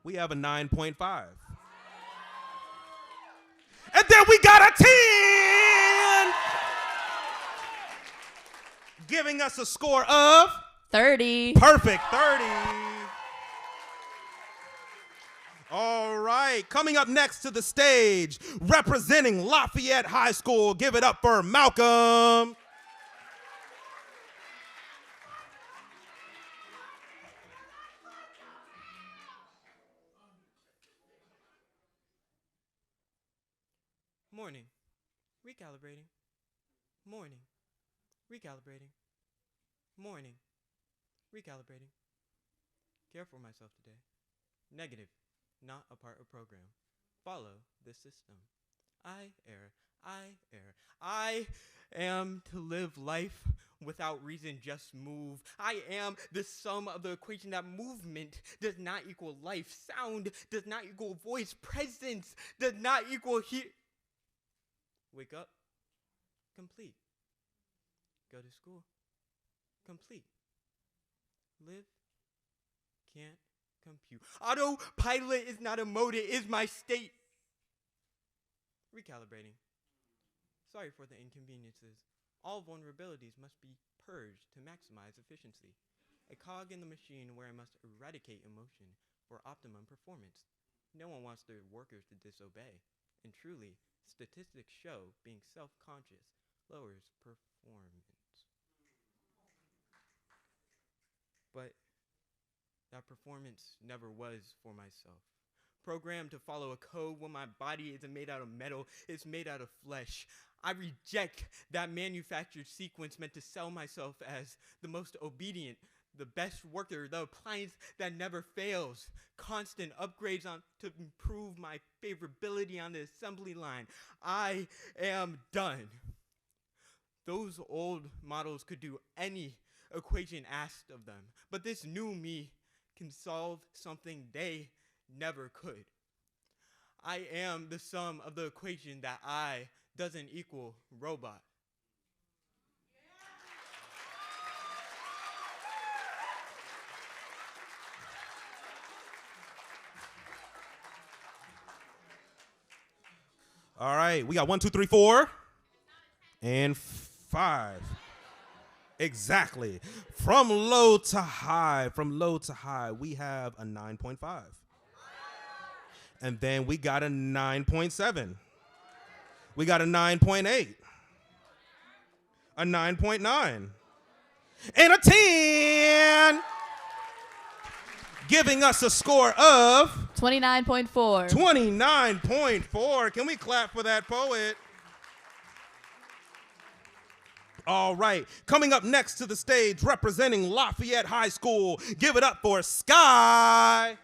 We have a 9.5. And then we got a 10! Giving us a score of 30. Perfect, 30. All right, coming up next to the stage, representing Lafayette High School, give it up for Malcolm. Morning. Recalibrating. Morning. Recalibrating. Morning. Recalibrating. Care for myself today. Negative. Not a part of program. Follow the system. I am to live life without reason, just move. I am the sum of the equation that movement does not equal life. Sound does not equal voice. Presence does not equal Wake up. Complete. Go to school. Complete. Live. Can't compute. Autopilot is not a mode, it is my state. Recalibrating. Sorry for the inconveniences. All vulnerabilities must be purged to maximize efficiency. A cog in the machine where I must eradicate emotion for optimum performance. No one wants their workers to disobey. And truly, statistics show being self-conscious lowers performance. But that performance never was for myself. Programmed to follow a code when my body isn't made out of metal, it's made out of flesh. I reject that manufactured sequence meant to sell myself as the most obedient, the best worker, the appliance that never fails. Constant upgrades to improve my favorability on the assembly line. I am done. Those old models could do any equation asked of them, but this new me can solve something they never could. I am the sum of the equation that I doesn't equal robot. All right, we got 1, 2, 3, 4, and 5. Exactly. From low to high, we have a 9.5. And then we got a 9.7. We got a 9.8. A 9.9. And a 10. Giving us a score of 29.4. 29.4. Can we clap for that poet? All right, coming up next to the stage, representing Lafayette High School, give it up for Sky.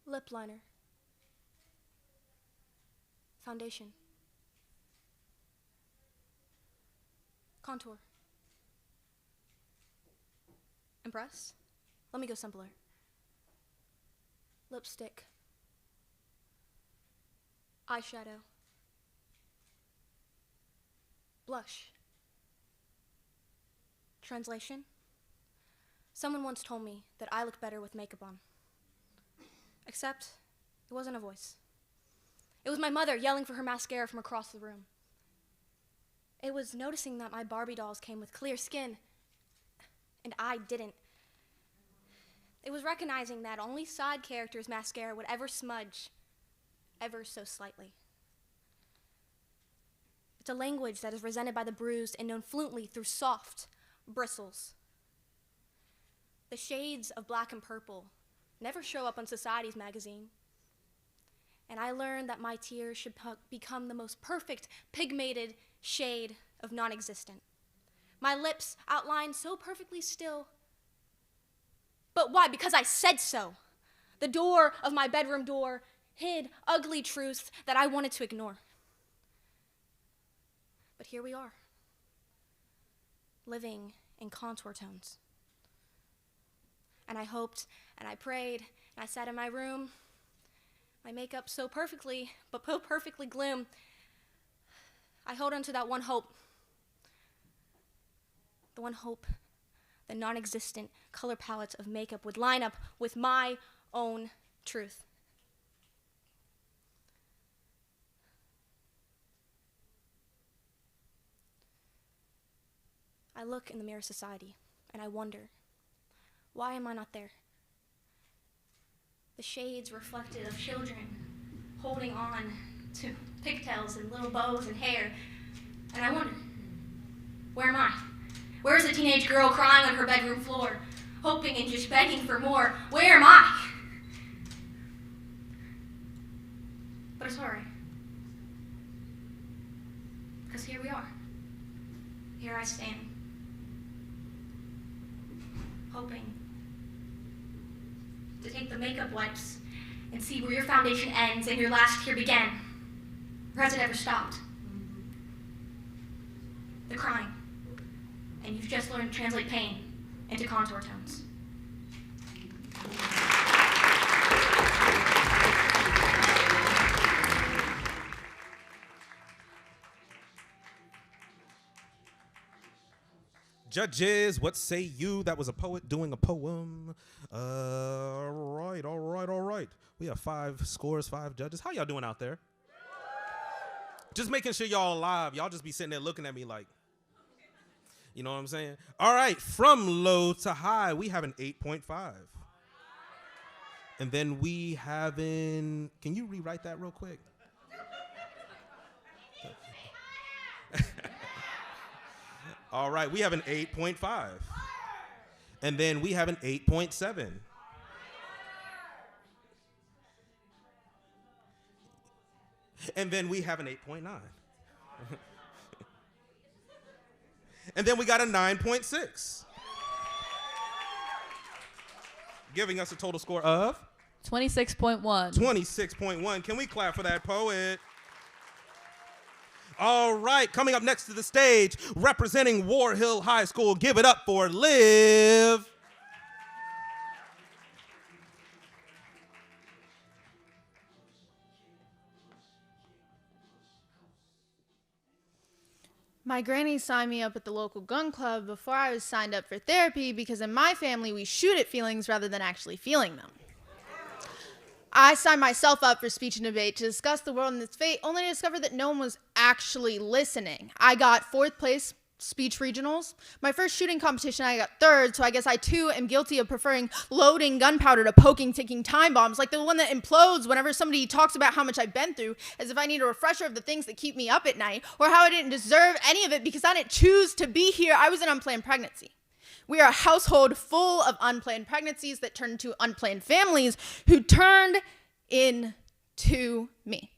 Lip liner. Foundation. Contour. Impress? Let me go simpler. Lipstick. Eyeshadow. Blush. Translation? Someone once told me that I look better with makeup on. Except, it wasn't a voice. It was my mother yelling for her mascara from across the room. It was noticing that my Barbie dolls came with clear skin, and I didn't. It was recognizing that only side characters' mascara would ever smudge, ever so slightly. It's a language that is resented by the bruised and known fluently through soft bristles. The shades of black and purple never show up on Society's magazine. And I learned that my tears should become the most perfect pigmented shade of non-existent. My lips outlined so perfectly still. But why? Because I said so. The door of my bedroom door hid ugly truths that I wanted to ignore. But here we are, living in contour tones. And I hoped, and I prayed, and I sat in my room, my makeup so perfectly, but so perfectly gloom. I held on to that one hope. The one hope the non-existent color palettes of makeup would line up with my own truth. I look in the mirror of society, and I wonder, why am I not there? The shades reflected of children holding on to pigtails and little bows and hair, and I wonder, where am I? Where is the teenage girl crying on her bedroom floor, hoping and just begging for more? Where am I? But it's all right, because here we are. Here I stand, hoping to take the makeup wipes and see where your foundation ends and your last tear began. Or has it ever stopped? The crying. And you've just learned to translate pain into contour tones. Judges, what say you? That was a poet doing a poem. All right. We have 5 scores, 5 judges. How y'all doing out there? Just making sure y'all alive. Y'all just be sitting there looking at me like, you know what I'm saying? All right, from low to high, we have an 8.5. And then we have can you rewrite that real quick? All right, we have an 8.5. And then we have an 8.7. And then we have an 8.9. And then we got a 9.6. Giving us a total score of? 26.1. 26.1. Can we clap for that poet? All right, coming up next to the stage, representing War Hill High School, give it up for Liv. My granny signed me up at the local gun club before I was signed up for therapy because in my family we shoot at feelings rather than actually feeling them. I signed myself up for speech and debate to discuss the world and its fate, only to discover that no one was actually listening. I got 4th place speech regionals. My first shooting competition, I got 3rd, so I guess I too am guilty of preferring loading gunpowder to poking ticking time bombs, like the one that implodes whenever somebody talks about how much I've been through, as if I need a refresher of the things that keep me up at night, or how I didn't deserve any of it because I didn't choose to be here. I was an unplanned pregnancy. We are a household full of unplanned pregnancies that turned into unplanned families who turned into me.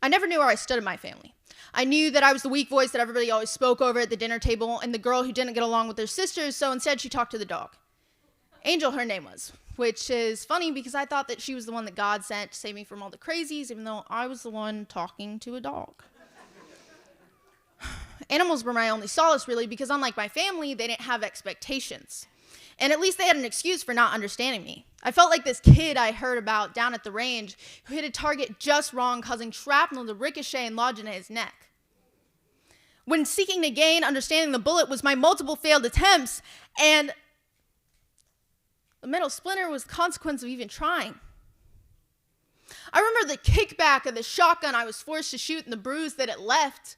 I never knew where I stood in my family. I knew that I was the weak voice that everybody always spoke over at the dinner table and the girl who didn't get along with her sisters, so instead she talked to the dog. Angel, her name was, which is funny because I thought that she was the one that God sent to save me from all the crazies, even though I was the one talking to a dog. Animals were my only solace, really, because unlike my family, they didn't have expectations. And at least they had an excuse for not understanding me. I felt like this kid I heard about down at the range who hit a target just wrong, causing shrapnel to ricochet and lodge in his neck. when seeking to gain understanding the bullet was my multiple failed attempts, and the metal splinter was the consequence of even trying. I remember the kickback of the shotgun I was forced to shoot and the bruise that it left,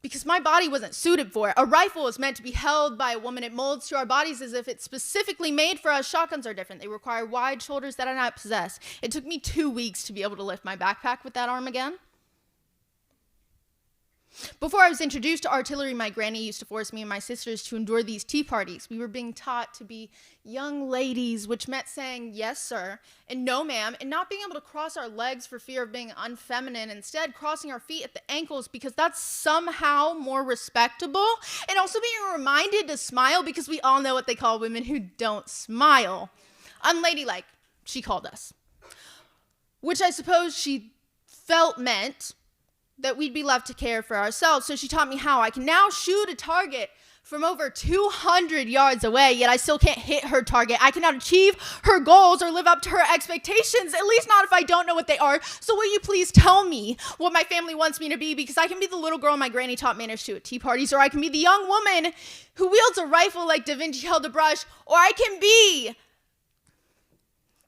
because my body wasn't suited for it. A rifle is meant to be held by a woman. It molds to our bodies as if it's specifically made for us. Shotguns are different. They require wide shoulders that I not possess. It took me 2 weeks to be able to lift my backpack with that arm again. Before I was introduced to artillery, my granny used to force me and my sisters to endure these tea parties. We were being taught to be young ladies, which meant saying yes, sir, and no, ma'am, and not being able to cross our legs for fear of being unfeminine, instead crossing our feet at the ankles because that's somehow more respectable, and also being reminded to smile because we all know what they call women who don't smile. Unladylike, she called us, which I suppose she felt meant that we'd be left to care for ourselves. So she taught me how I can now shoot a target from over 200 yards away, yet I still can't hit her target. I cannot achieve her goals or live up to her expectations, at least not if I don't know what they are. So will you please tell me what my family wants me to be? Because I can be the little girl my granny taught manners to at tea parties, or I can be the young woman who wields a rifle like Da Vinci held a brush, or I can be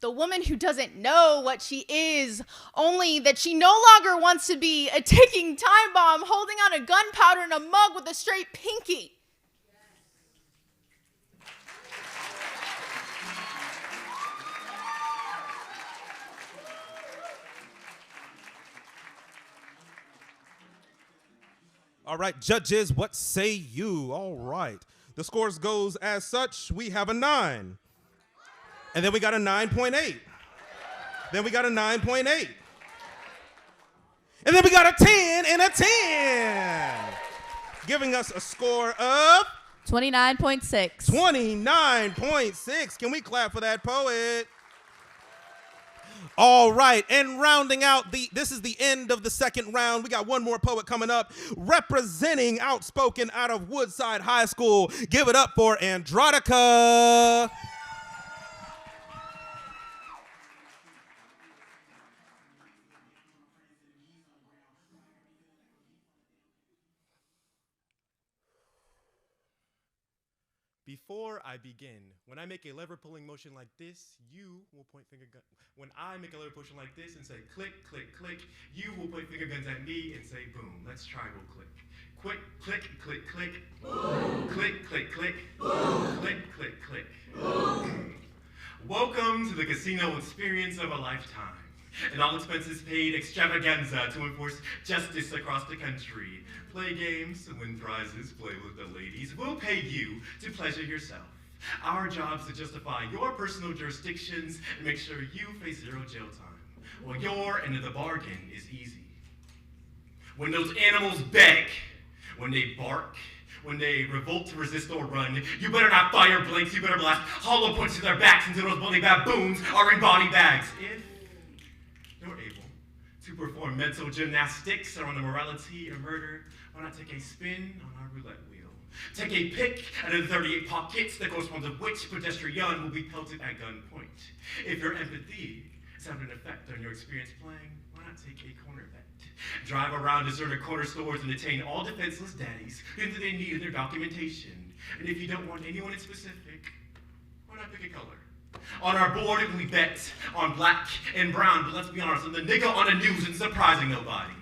the woman who doesn't know what she is, only that she no longer wants to be a ticking time bomb holding on a gunpowder in a mug with a straight pinky. All right, judges, what say you? All right. The scores goes as such. We have a 9. And then we got a 9.8. Then we got a 9.8. And then we got a 10 and a 10. Giving us a score of 29.6. 29.6. Can we clap for that poet? All right, and rounding out this is the end of the second round. We got one more poet coming up, representing Outspoken out of Woodside High School. Give it up for Andronica. Before I begin, when I make a lever pulling motion like this, you will point finger gun. When I make a lever motion like this and say click, click, click, you will point finger guns at me and say boom. Let's triangle click. Quick, click, click, click. Boom. Click, click, click. Boom. Click, click, click. Boom. Welcome to the casino experience of a lifetime. An all expenses paid extravaganza to enforce justice across the country. Play games, win prizes, play with the ladies. We'll pay you to pleasure yourself. Our job's to justify your personal jurisdictions and make sure you face 0 jail time. Well, your end of the bargain is easy. When those animals beg, when they bark, when they revolt to resist or run, you better not fire blanks, you better blast hollow points to their backs until those bloody baboons are in body bags. If you're able to perform mental gymnastics around the morality of murder, why not take a spin on our roulette wheel? Take a pick out of the 38 pockets, the corresponds of which pedestrian will be pelted at gunpoint. If your empathy is having an effect on your experience playing, why not take a corner bet? Drive around deserted corner stores and detain all defenseless daddies who they need in their documentation. And if you don't want anyone in specific, why not pick a color? On our board, we bet on black and brown, but let's be honest, on the nigga on the news and surprising nobody.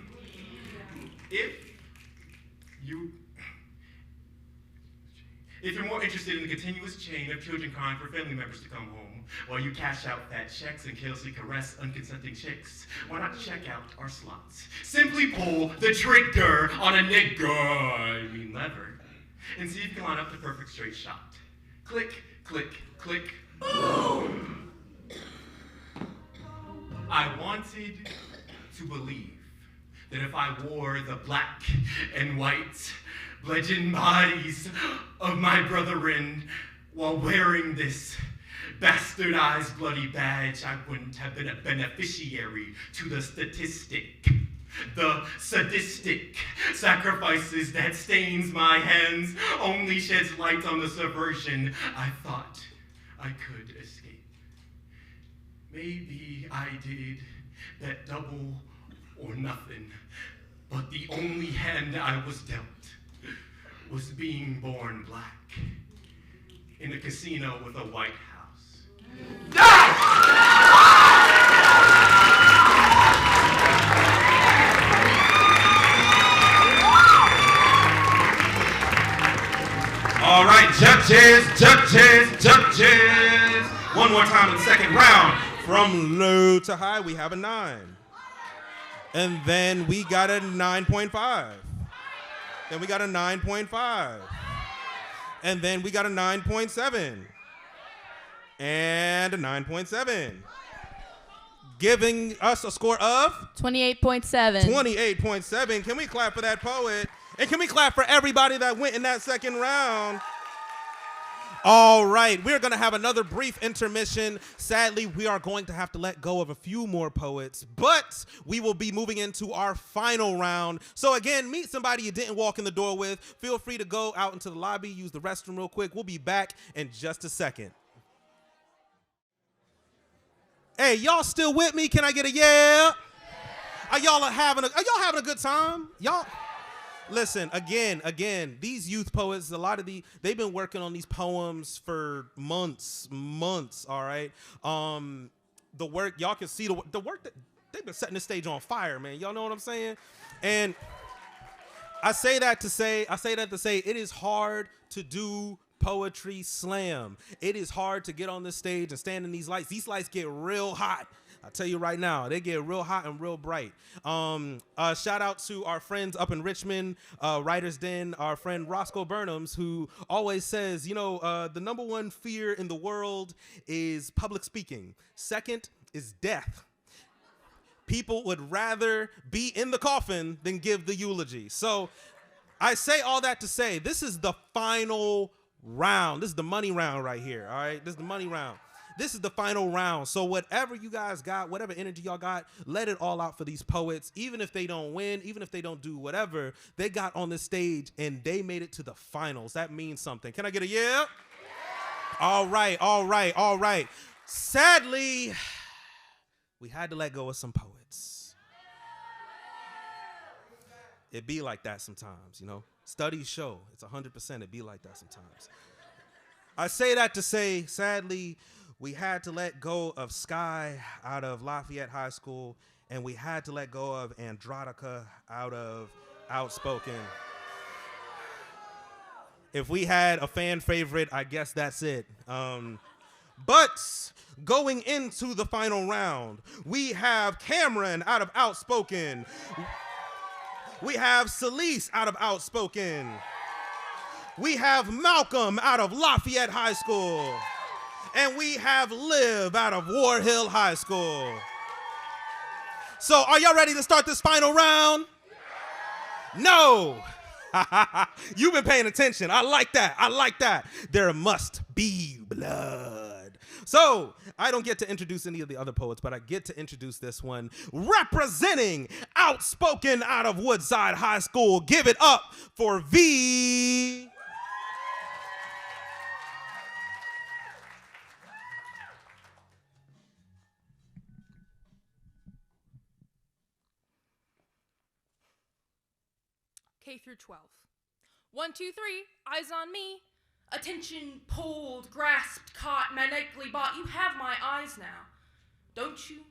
If you're more interested in the continuous chain of children crying for family members to come home, while you cash out fat checks and carelessly caress unconsenting chicks, why not check out our slots? Simply pull the trigger on a lever, and see if you can line up the perfect straight shot. Click, click, click, boom! I wanted to believe that if I wore the black and white bludgeon bodies of my brethren while wearing this bastardized bloody badge, I wouldn't have been a beneficiary to the statistic, the sadistic sacrifices that stains my hands, only sheds light on the subversion I thought I could escape. Maybe I did that double or nothing But the only hand I was dealt was being born black in a casino with a white house. All right, judges. One more time in the second round. From low to high, we have a 9. And then we got a 9.5. Then we got a 9.5. And then we got a 9.7. And a 9.7. Giving us a score of 28.7. 28.7. Can we clap for that poet? And can we clap for everybody that went in that second round? All right, we're going to have another brief intermission. Sadly, we are going to have to let go of a few more poets, but we will be moving into our final round. So again, meet somebody you didn't walk in the door with. Feel free to go out into the lobby, use the restroom real quick. We'll be back in just a second. Hey, y'all still with me? Can I get a yeah? Are y'all having a good time? Y'all? Listen, again, these youth poets, they've been working on these poems for months, all right? The work, y'all can see the work that they've been setting the stage on fire, man. Y'all know what I'm saying? And I say that to say it is hard to do poetry slam. It is hard to get on this stage and stand in these lights. These lights get real hot. I'll tell you right now, they get real hot and real bright. Shout out to our friends up in Richmond, Writer's Den, our friend Roscoe Burnhams, who always says, the number one fear in the world is public speaking. Second is death. People would rather be in the coffin than give the eulogy. So I say all that to say, this is the final round. This is the money round right here, all right? This is the money round. This is the final round. So whatever you guys got, whatever energy y'all got, let it all out for these poets. Even if they don't win, even if they don't do whatever, they got on this stage and they made it to the finals. That means something. Can I get a yeah? All right. Sadly, we had to let go of some poets. It be like that sometimes, Studies show it's 100% it be like that sometimes. I say that to say, sadly, we had to let go of Sky out of Lafayette High School, and we had to let go of Androdica out of Outspoken. If we had a fan favorite, I guess that's it. But going into the final round, we have Cameron out of Outspoken. We have Celise out of Outspoken. We have Malcolm out of Lafayette High School. And we have Liv out of War Hill High School. So are y'all ready to start this final round? No. You've been paying attention. I like that. There must be blood. So I don't get to introduce any of the other poets, but I get to introduce this one. Representing Outspoken out of Woodside High School. Give it up for V. K through 12. 1, 2, 3, eyes on me. Attention pulled, grasped, caught, maniacally bought. You have my eyes now, don't you?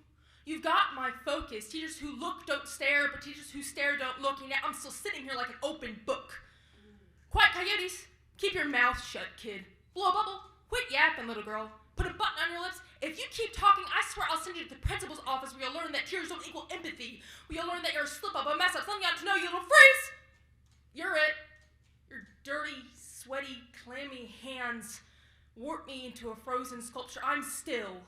You've got my focus. Teachers who look don't stare, but teachers who stare don't look. And yet I'm still sitting here like an open book. Quiet coyotes, keep your mouth shut, kid. Blow a bubble, quit yapping, little girl. Put a button on your lips. If you keep talking, I swear I'll send you to the principal's office where you'll learn that tears don't equal empathy. Where you'll learn that you're a slip up, a mess up, something you ought to know, you little freeze! You're it. Your dirty, sweaty, clammy hands warp me into a frozen sculpture. I'm still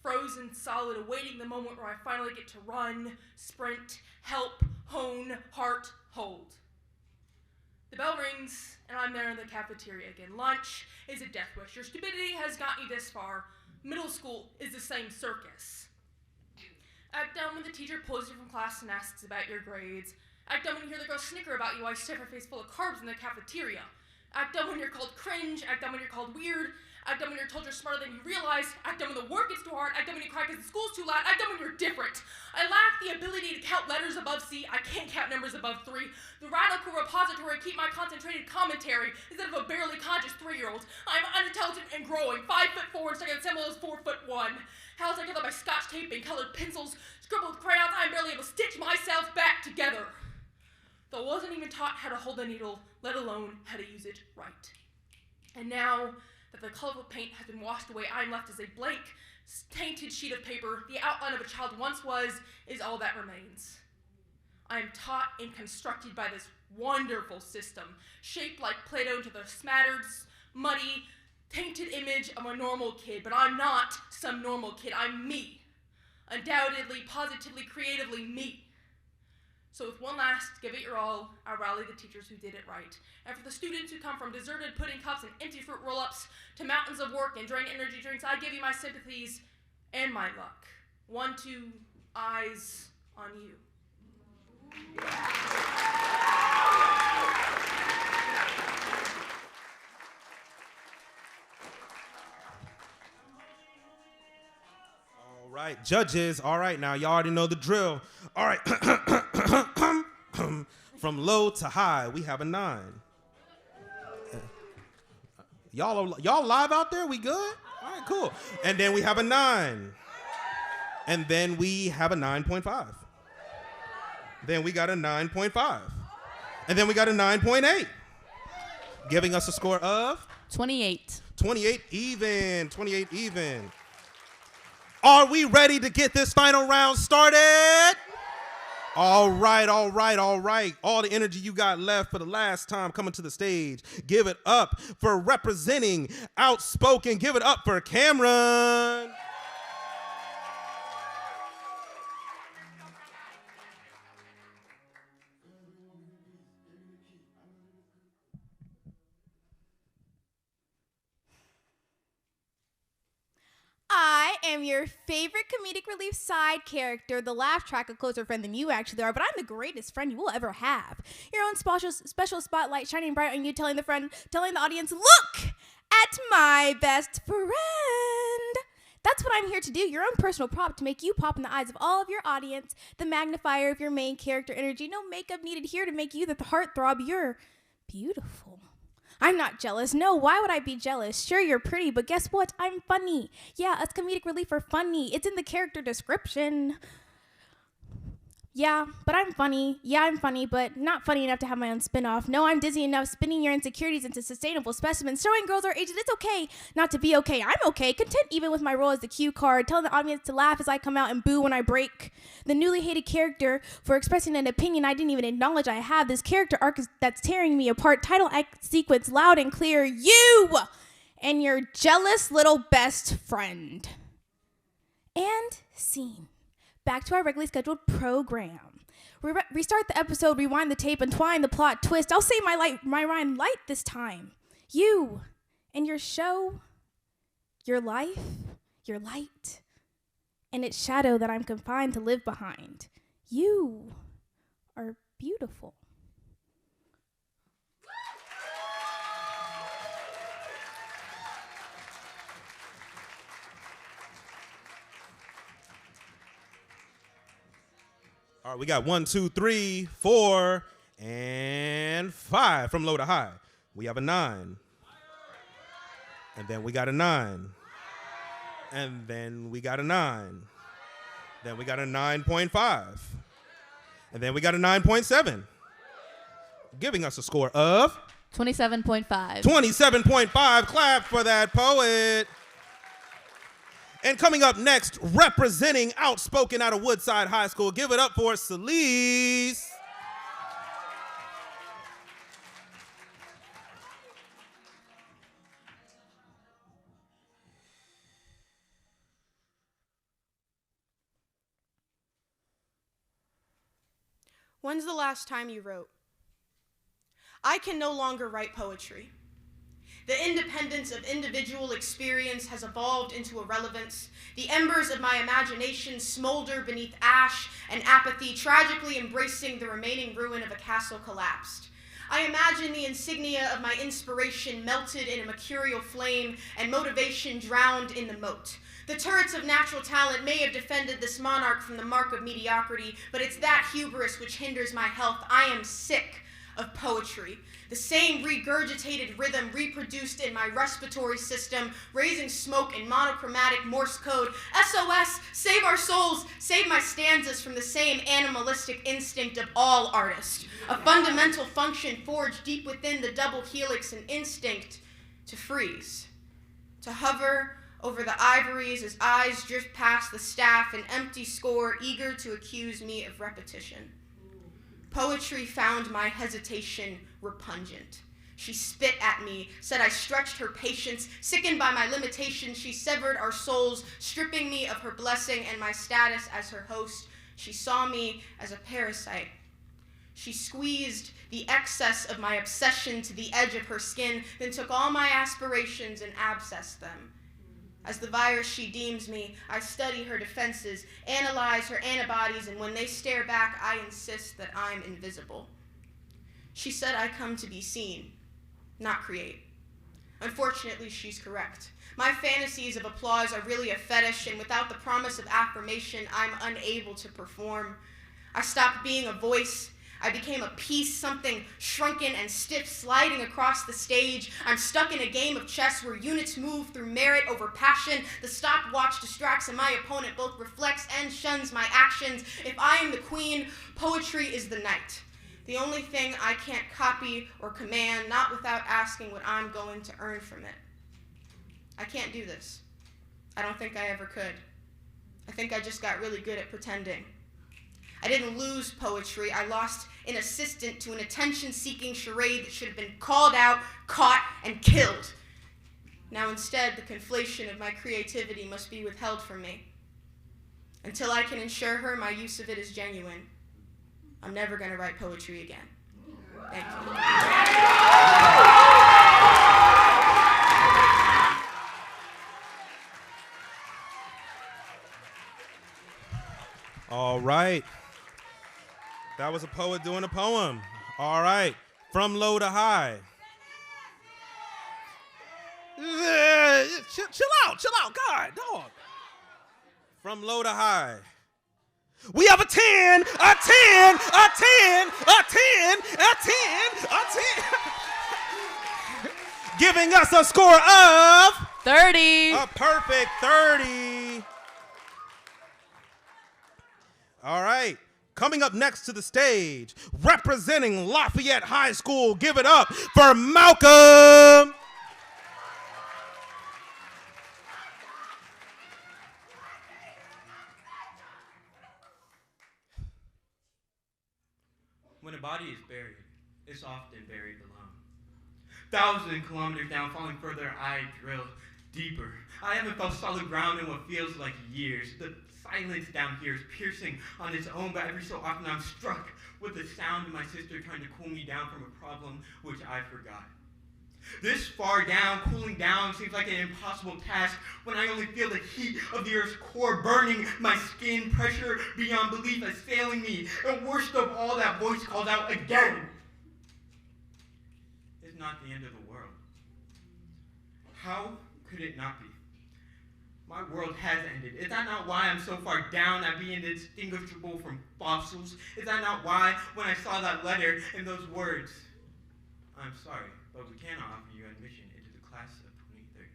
frozen solid, awaiting the moment where I finally get to run, sprint, help, hone, heart, hold. The bell rings, and I'm there in the cafeteria again. Lunch is a death wish. Your stupidity has gotten you this far. Middle school is the same circus. Act dumb when the teacher pulls you from class and asks about your grades. Act dumb when you hear the girl snicker about you while you stuff her face full of carbs in the cafeteria. Act dumb when you're called cringe. Act dumb when you're called weird. Act dumb when you're told you're smarter than you realize. Act dumb when the work gets too hard. Act dumb when you cry because the school's too loud. Act dumb when you're different. I lack the ability to count letters above C. I can't count numbers above 3. The radical repository keep my concentrated commentary instead of a barely conscious 3-year-old. I'm unintelligent and growing. 5'4" and stuck in symbol is 4'1". Housed together by scotch tape and colored pencils, scribbled with crayons, I'm barely able to stitch myself back together. Though I wasn't even taught how to hold a needle, let alone how to use it right. And now that the colorful paint has been washed away, I am left as a blank, tainted sheet of paper. The outline of a child once was is all that remains. I am taught and constructed by this wonderful system, shaped like Play-Doh into the smattered, muddy, tainted image of a normal kid. But I'm not some normal kid, I'm me. Undoubtedly, positively, creatively me. So with one last give it your all, I rally the teachers who did it right. And for the students who come from deserted pudding cups and empty fruit roll-ups to mountains of work and drained energy drinks, I give you my sympathies and my luck. 1, 2, eyes on you. All right, judges. All right, now y'all already know the drill. All right. From low to high, we have a 9. Y'all live out there? We good? All right, cool. And then we have a 9. And then we have a 9.5. Then we got a 9.5. And then we got a 9.8. Giving us a score of? 28. 28 even. 28 even. Are we ready to get this final round started? All right. All the energy you got left for the last time coming to the stage. Give it up for representing Outspoken. Give it up for Cameron. I am your favorite comedic relief side character, the laugh track, a closer friend than you actually are, but I'm the greatest friend you will ever have. Your own special spotlight shining bright on you, telling the audience, look at my best friend. That's what I'm here to do, your own personal prop to make you pop in the eyes of all of your audience, the magnifier of your main character energy. No makeup needed here to make you the heartthrob. You're beautiful. I'm not jealous. No, why would I be jealous? Sure, you're pretty, but guess what? I'm funny. Yeah, us comedic relief are funny. It's in the character description. Yeah, but I'm funny. Yeah, I'm funny, but not funny enough to have my own spin-off. No, I'm dizzy enough spinning your insecurities into sustainable specimens, showing girls our ages it's okay not to be okay. I'm okay, content even with my role as the cue card, telling the audience to laugh as I come out and boo when I break. The newly hated character for expressing an opinion I didn't even acknowledge I have. This character arc that's tearing me apart. Title sequence loud and clear. You and your jealous little best friend. And scene. Back to our regularly scheduled program. Restart the episode, rewind the tape, entwine the plot twist. I'll say my rhyme light this time. You and your show, your life, your light, and its shadow that I'm confined to live behind. You are beautiful. All right, we got 1, 2, 3, 4, and 5 from low to high. We have a 9. And then we got a 9. And then we got a 9. Then we got a 9.5. And then we got a 9.7. Giving us a score of? 27.5. 27.5. Clap for that poet. And coming up next, representing Outspoken out of Woodside High School, give it up for Celise. When's the last time you wrote? I can no longer write poetry. The independence of individual experience has evolved into irrelevance. The embers of my imagination smolder beneath ash and apathy, tragically embracing the remaining ruin of a castle collapsed. I imagine the insignia of my inspiration melted in a mercurial flame and motivation drowned in the moat. The turrets of natural talent may have defended this monarch from the mark of mediocrity, but it's that hubris which hinders my health. I am sick of poetry. The same regurgitated rhythm reproduced in my respiratory system, raising smoke in monochromatic Morse code. SOS, save our souls, save my stanzas from the same animalistic instinct of all artists. A fundamental function forged deep within the double helix, an instinct to freeze, to hover over the ivories as eyes drift past the staff, an empty score eager to accuse me of repetition. Poetry found my hesitation repugnant. She spit at me, said I stretched her patience. Sickened by my limitations, she severed our souls, stripping me of her blessing and my status as her host. She saw me as a parasite. She squeezed the excess of my obsession to the edge of her skin, then took all my aspirations and abscessed them. As the virus she deems me, I study her defenses, analyze her antibodies, and when they stare back, I insist that I'm invisible. She said I come to be seen, not create. Unfortunately, she's correct. My fantasies of applause are really a fetish, and without the promise of affirmation, I'm unable to perform. I stopped being a voice. I became a piece, something shrunken and stiff sliding across the stage. I'm stuck in a game of chess where units move through merit over passion. The stopwatch distracts and my opponent both reflects and shuns my actions. If I am the queen, poetry is the knight. The only thing I can't copy or command, not without asking what I'm going to earn from it. I can't do this. I don't think I ever could. I think I just got really good at pretending. I didn't lose poetry. I lost an assistant to an attention-seeking charade that should have been called out, caught, and killed. Now instead, the conflation of my creativity must be withheld from me. Until I can ensure her my use of it is genuine, I'm never going to write poetry again. Thank you. All right. That was a poet doing a poem. All right. From low to high. Chill out. God, dog. From low to high. We have a 10, a 10, a 10, a 10, a 10, a 10. Giving us a score of 30. A perfect 30. All right. Coming up next to the stage, representing Lafayette High School, give it up for Malcolm. When a body is buried, it's often buried alone. 1,000 kilometers down, falling further, I drill deeper. I haven't felt solid ground in what feels like years. The silence down here is piercing on its own, but every so often I'm struck with the sound of my sister trying to cool me down from a problem which I forgot. This far down, cooling down seems like an impossible task when I only feel the heat of the earth's core burning my skin, pressure beyond belief assailing me, and worst of all, that voice calls out again. It's not the end of the world. How could it not be? My world has ended. Is that not why I'm so far down at being indistinguishable from fossils? Is that not why, when I saw that letter and those words, I'm sorry, but we cannot offer you admission into the class of 2030.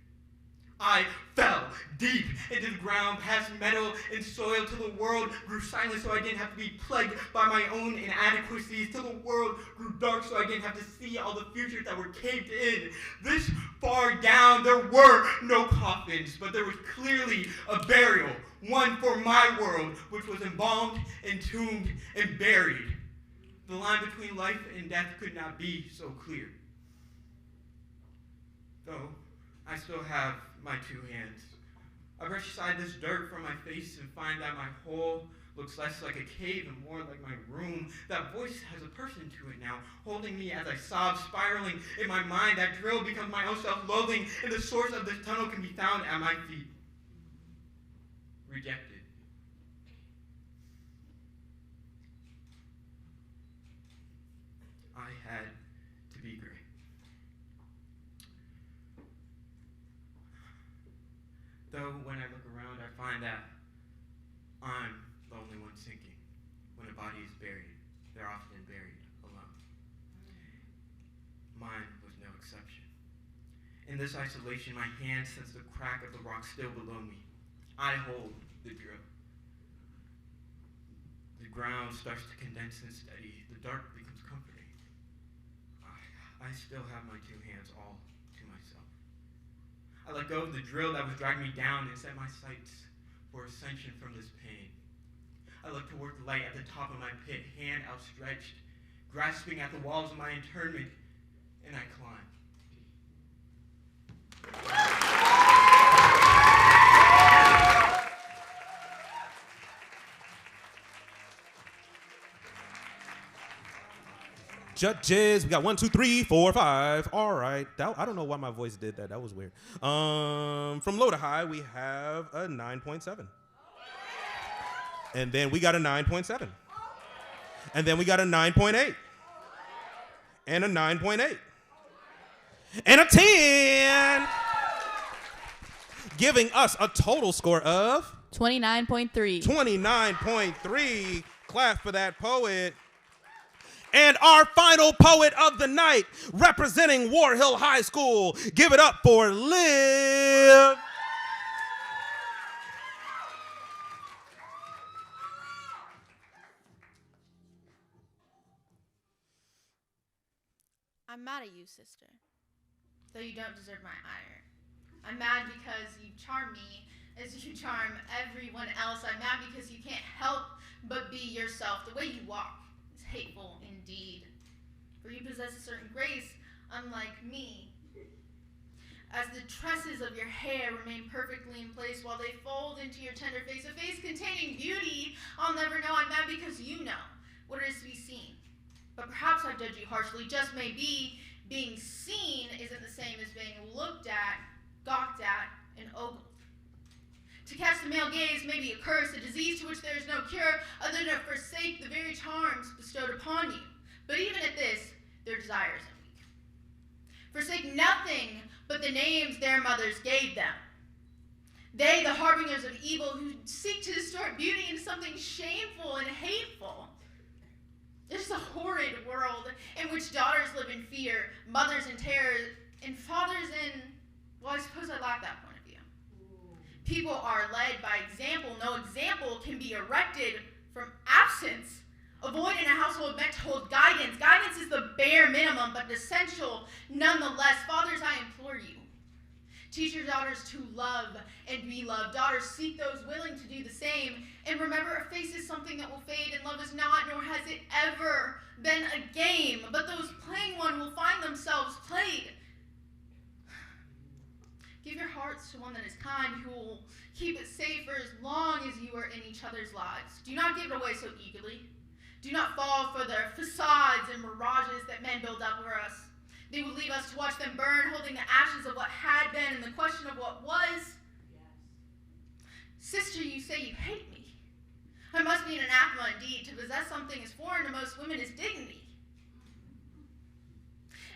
I fell deep into the ground, past metal and soil, till the world grew silent so I didn't have to be plagued by my own inadequacies, till the world grew dark so I didn't have to see all the futures that were caved in. This far down, there were no coffins, but there was clearly a burial, one for my world, which was embalmed, entombed, and buried. The line between life and death could not be so clear. Though I still have my two hands. I brush aside this dirt from my face and find that my hole looks less like a cave and more like my room. That voice has a person to it now, holding me as I sob, spiraling in my mind. That drill becomes my own self-loathing, and the source of this tunnel can be found at my feet. Rejected. I had find that I'm the only one sinking. When a body is buried, they're often buried alone. Mine was no exception. In this isolation, my hand sense the crack of the rock still below me. I hold the drill. The ground starts to condense and steady. The dark becomes comforting. I still have my two hands all to myself. I let go of the drill that was dragging me down and set my sights for ascension from this pain. I look toward the light at the top of my pit, hand outstretched, grasping at the walls of my internment, and I climb. Judges, we got 1, 2, 3, 4, 5. All right. I don't know why my voice did that. That was weird. From low to high, we have a 9.7. And then we got a 9.7. And then we got a 9.8. And a 9.8. And a 10. Giving us a total score of 29.3. 29.3. Clap for that poet. And our final poet of the night, representing War Hill High School, give it up for Liv. I'm mad at you, sister, though you don't deserve my ire. I'm mad because you charm me as you charm everyone else. I'm mad because you can't help but be yourself. The way you walk is hateful indeed. For you possess a certain grace, unlike me. As the tresses of your hair remain perfectly in place while they fold into your tender face, a face containing beauty I'll never know. I'm mad because you know what it is to be seen. But perhaps I judge you harshly. Just maybe being seen isn't the same as being looked at, gawked at, and ogled. To catch the male gaze may be a curse, a disease to which there is no cure, other than to forsake the very charms bestowed upon you. But even at this, their desires are weak. Forsake nothing but the names their mothers gave them. They, the harbingers of evil, who seek to distort beauty into something shameful and hateful. This is a horrid world in which daughters live in fear, mothers in terror, and fathers in, well, I suppose I lack that point of view. People are led by example. No example can be erected from absence. Avoid in a household meant to hold guidance. Guidance is the bare minimum, but essential nonetheless. Fathers, I implore you. Teach your daughters to love and be loved. Daughters, seek those willing to do the same. And remember, a face is something that will fade, and love is not, nor has it ever been a game. But those playing one will find themselves played. Give your hearts to one that is kind, who will keep it safe for as long as you are in each other's lives. Do not give it away so eagerly. Do not fall for the facades and mirages that men build up for us. They will leave us to watch them burn, holding the ashes of what had been and the question of what was. Yes. Sister, you say you hate me. I must be an anathema indeed. To possess something as foreign to most women is dignity.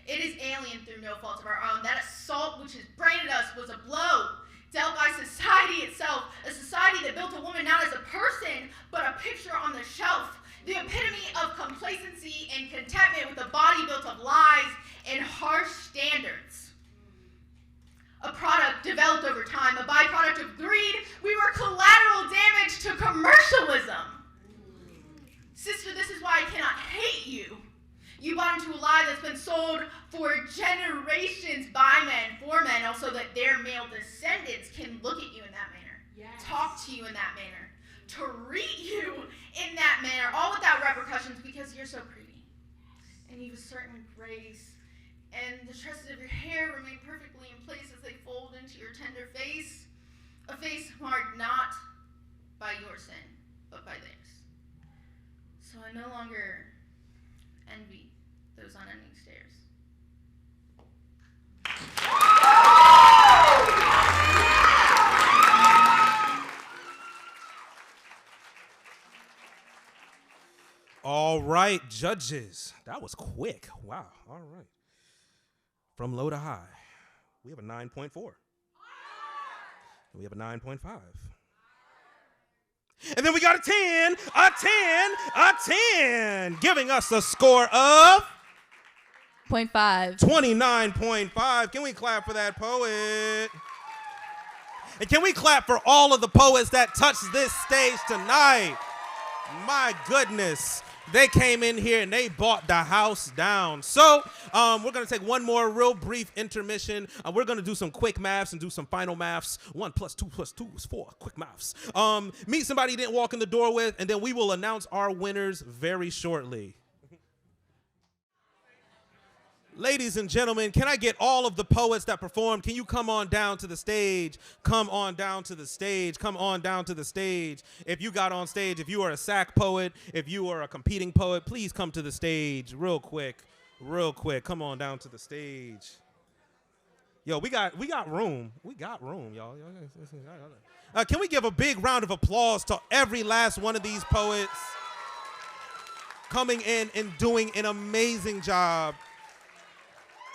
It is alien through no fault of our own. That assault which has branded us was a blow dealt by society itself, a society that built a woman not as a person, but a picture on the shelf. The epitome of complacency and contentment with a body built of lies and harsh standards. A product developed over time, a byproduct of greed. We were collateral damage to commercialism. Sister, this is why I cannot hate you. You bought into a lie that's been sold for generations by men, for men, also that their male descendants can look at you in that manner, yes. Talk to you in that manner, treat you in that manner, all without repercussions because you're so pretty. And you've a certain grace. And the tresses of your hair remain perfectly in place as they fold into your tender face. A face marked not by your sin, but by theirs. So I no longer envy those unending stairs. All right, judges. That was quick. Wow. All right. From low to high, we have a 9.4. We have a 9.5. And then we got a 10, a 10, a 10, giving us a score of 0.5. 29.5. Can we clap for that poet? And can we clap for all of the poets that touched this stage tonight? My goodness. They came in here and they bought the house down. So we're going to take one more real brief intermission. We're going to do some quick maths and do some final maths. 1 + 2 + 2 is 4. Quick maths. Meet somebody you didn't walk in the door with, and then we will announce our winners very shortly. Ladies and gentlemen, can I get all of the poets that performed? Can you come on down to the stage? Come on down to the stage. Come on down to the stage. If you got on stage, if you are a SAC poet, if you are a competing poet, please come to the stage real quick. Real quick. Come on down to the stage. Yo, we got room. We got room, y'all. Can we give a big round of applause to every last one of these poets coming in and doing an amazing job?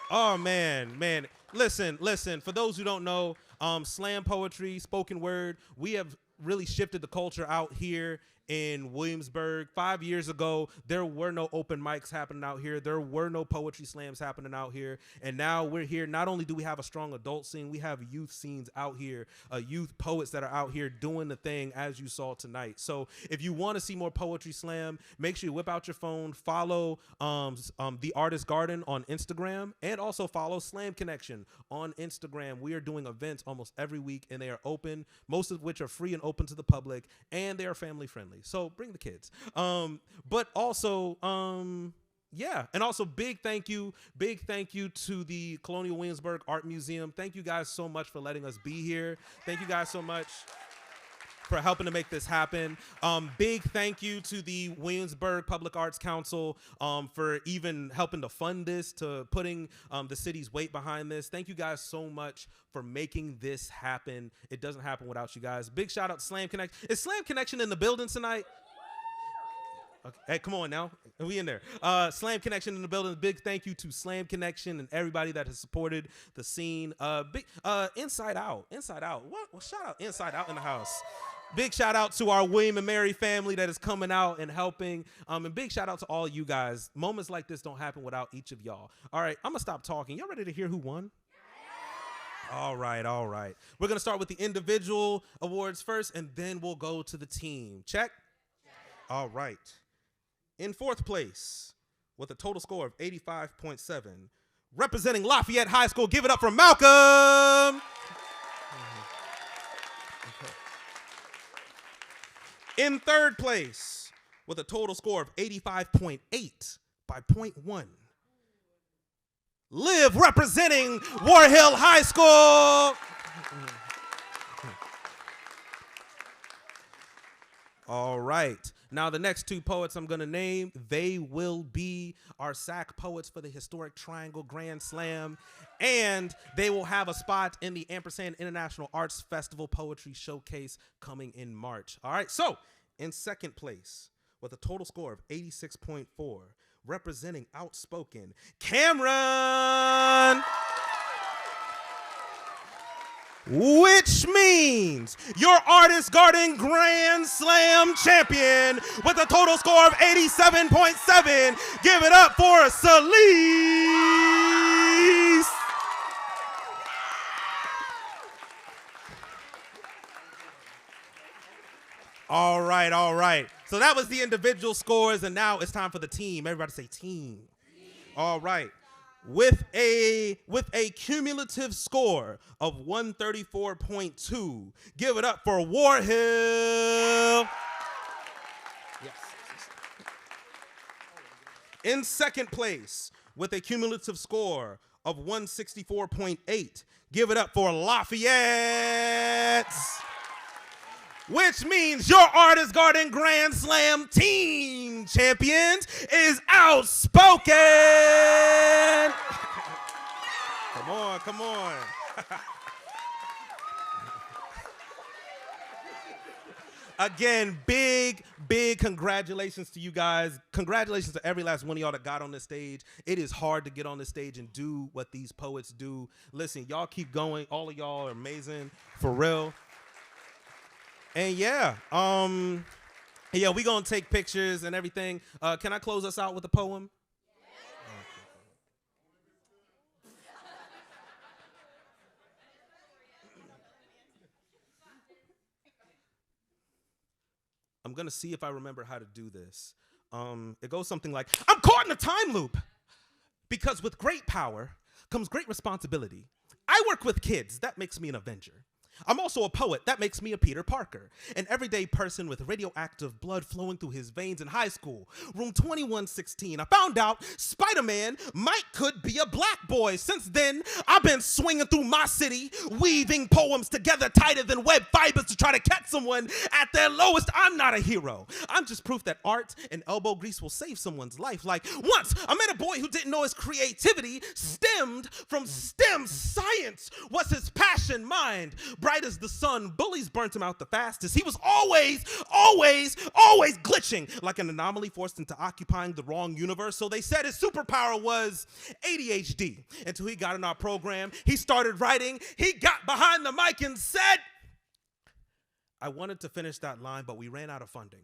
Oh, man. Listen. For those who don't know, slam poetry, spoken word, we have really shifted the culture out here in Williamsburg. 5 years ago, there were no open mics happening out here. There were no poetry slams happening out here. And now we're here. Not only do we have a strong adult scene, we have youth scenes out here, youth poets that are out here doing the thing as you saw tonight. So if you want to see more poetry slam, make sure you whip out your phone, follow The Artist Garden on Instagram, and also follow Slam Connection on Instagram. We are doing events almost every week, and they are open, most of which are free and open to the public, and they are family friendly. So bring the kids. But also, yeah. And also big thank you to the Colonial Williamsburg Art Museum. Thank you guys so much for letting us be here. Thank you guys so much for helping to make this happen. Big thank you to the Williamsburg Public Arts Council for even helping to fund this, to putting the city's weight behind this. Thank you guys so much for making this happen. It doesn't happen without you guys. Big shout out to Slam Connection. Is Slam Connection in the building tonight? Okay. Hey, come on now. We in there. Slam Connection in the building. Big thank you to Slam Connection and everybody that has supported the scene. Inside Out. What? Well, shout out Inside Out in the house. Big shout out to our William and Mary family that is coming out and helping. And big shout out to all you guys. Moments like this don't happen without each of y'all. All right, I'm going to stop talking. Y'all ready to hear who won? All right. We're going to start with the individual awards first, and then we'll go to the team. Check? All right. In fourth place, with a total score of 85.7, representing Lafayette High School, give it up for Malcolm. In third place, with a total score of 85.8 by 0.1, Liv, representing War Hill High School. All right. Now, the next two poets I'm going to name, they will be our SAC poets for the Historic Triangle Grand Slam, and they will have a spot in the Ampersand International Arts Festival Poetry Showcase coming in March. All right, so in second place, with a total score of 86.4, representing Outspoken, Cameron. Which means your Artist Garden Grand Slam champion with a total score of 87.7. Give it up for Celise. All right. So that was the individual scores, and now it's time for the team. Everybody say team. All right. With a cumulative score of 134.2, give it up for War Hill. Yes. In second place, with a cumulative score of 164.8, give it up for Lafayette. Which means your Artist Garden Grand Slam team champions is Outspoken. Come on. Again, big congratulations to you guys. Congratulations to every last one of y'all that got on this stage. It is hard to get on this stage and do what these poets do. Listen, y'all keep going. All of y'all are amazing, for real. And yeah, we gonna take pictures and everything. Can I close us out with a poem? I'm gonna see if I remember how to do this. It goes something like, I'm caught in a time loop because with great power comes great responsibility. I work with kids, that makes me an Avenger. I'm also a poet, that makes me a Peter Parker, an everyday person with radioactive blood flowing through his veins in high school. Room 2116, I found out Spider-Man could be a black boy. Since then, I've been swinging through my city, weaving poems together tighter than web fibers to try to catch someone at their lowest. I'm not a hero. I'm just proof that art and elbow grease will save someone's life. Like once, I met a boy who didn't know his creativity stemmed from STEM. Science was his passion, mind bright as the sun. Bullies burnt him out the fastest. He was always glitching like an anomaly forced into occupying the wrong universe. So they said his superpower was ADHD. Until he got in our program, he started writing. He got behind the mic and said, I wanted to finish that line, but we ran out of funding.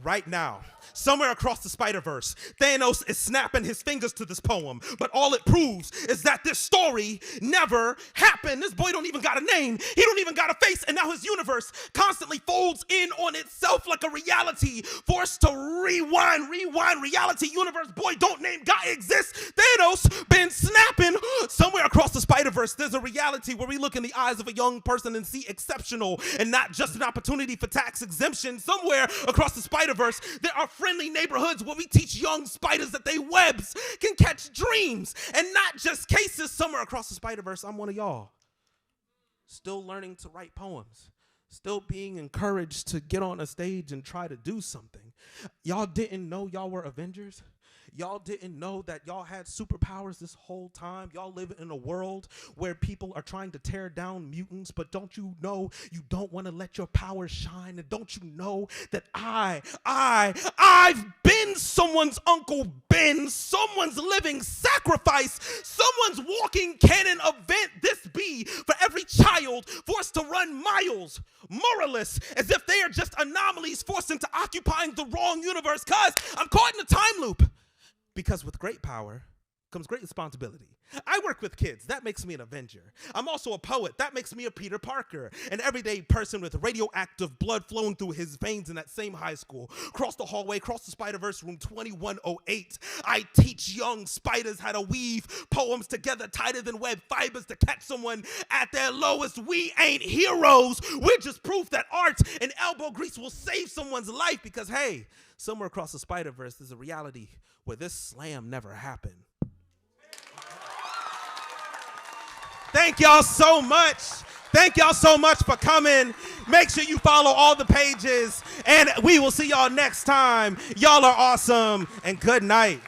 Right now, somewhere across the Spider-Verse, Thanos is snapping his fingers to this poem, but all it proves is that this story never happened. This boy don't even got a name. He don't even got a face, and now his universe constantly folds in on itself like a reality, forced to rewind reality. Universe boy don't name guy exists. Thanos been snapping. Somewhere across the Spider-Verse, there's a reality where we look in the eyes of a young person and see exceptional and not just an opportunity for tax exemption. Somewhere across the Spider-Verse, there are friendly neighborhoods where we teach young spiders that they webs can catch dreams and not just cases. Somewhere across the Spider-Verse, I'm one of y'all, still learning to write poems, still being encouraged to get on a stage and try to do something. Y'all didn't know y'all were Avengers? Y'all didn't know that y'all had superpowers this whole time? Y'all live in a world where people are trying to tear down mutants, but don't you know you don't want to let your power shine? And don't you know that I've been someone's Uncle Ben, someone's living sacrifice, someone's walking canon event. This be for every child forced to run miles, moralists, as if they are just anomalies forced into occupying the wrong universe. Cause I'm caught in a time loop. Because with great power comes great responsibility. I work with kids, that makes me an Avenger. I'm also a poet, that makes me a Peter Parker, an everyday person with radioactive blood flowing through his veins in that same high school. Cross the hallway, cross the Spider-Verse, room 2108. I teach young spiders how to weave poems together tighter than web fibers to catch someone at their lowest. We ain't heroes, we're just proof that art and elbow grease will save someone's life. Because hey, somewhere across the Spider-Verse there's a reality where this slam never happened. Thank y'all so much. Thank y'all so much for coming. Make sure you follow all the pages, and we will see y'all next time. Y'all are awesome, and good night.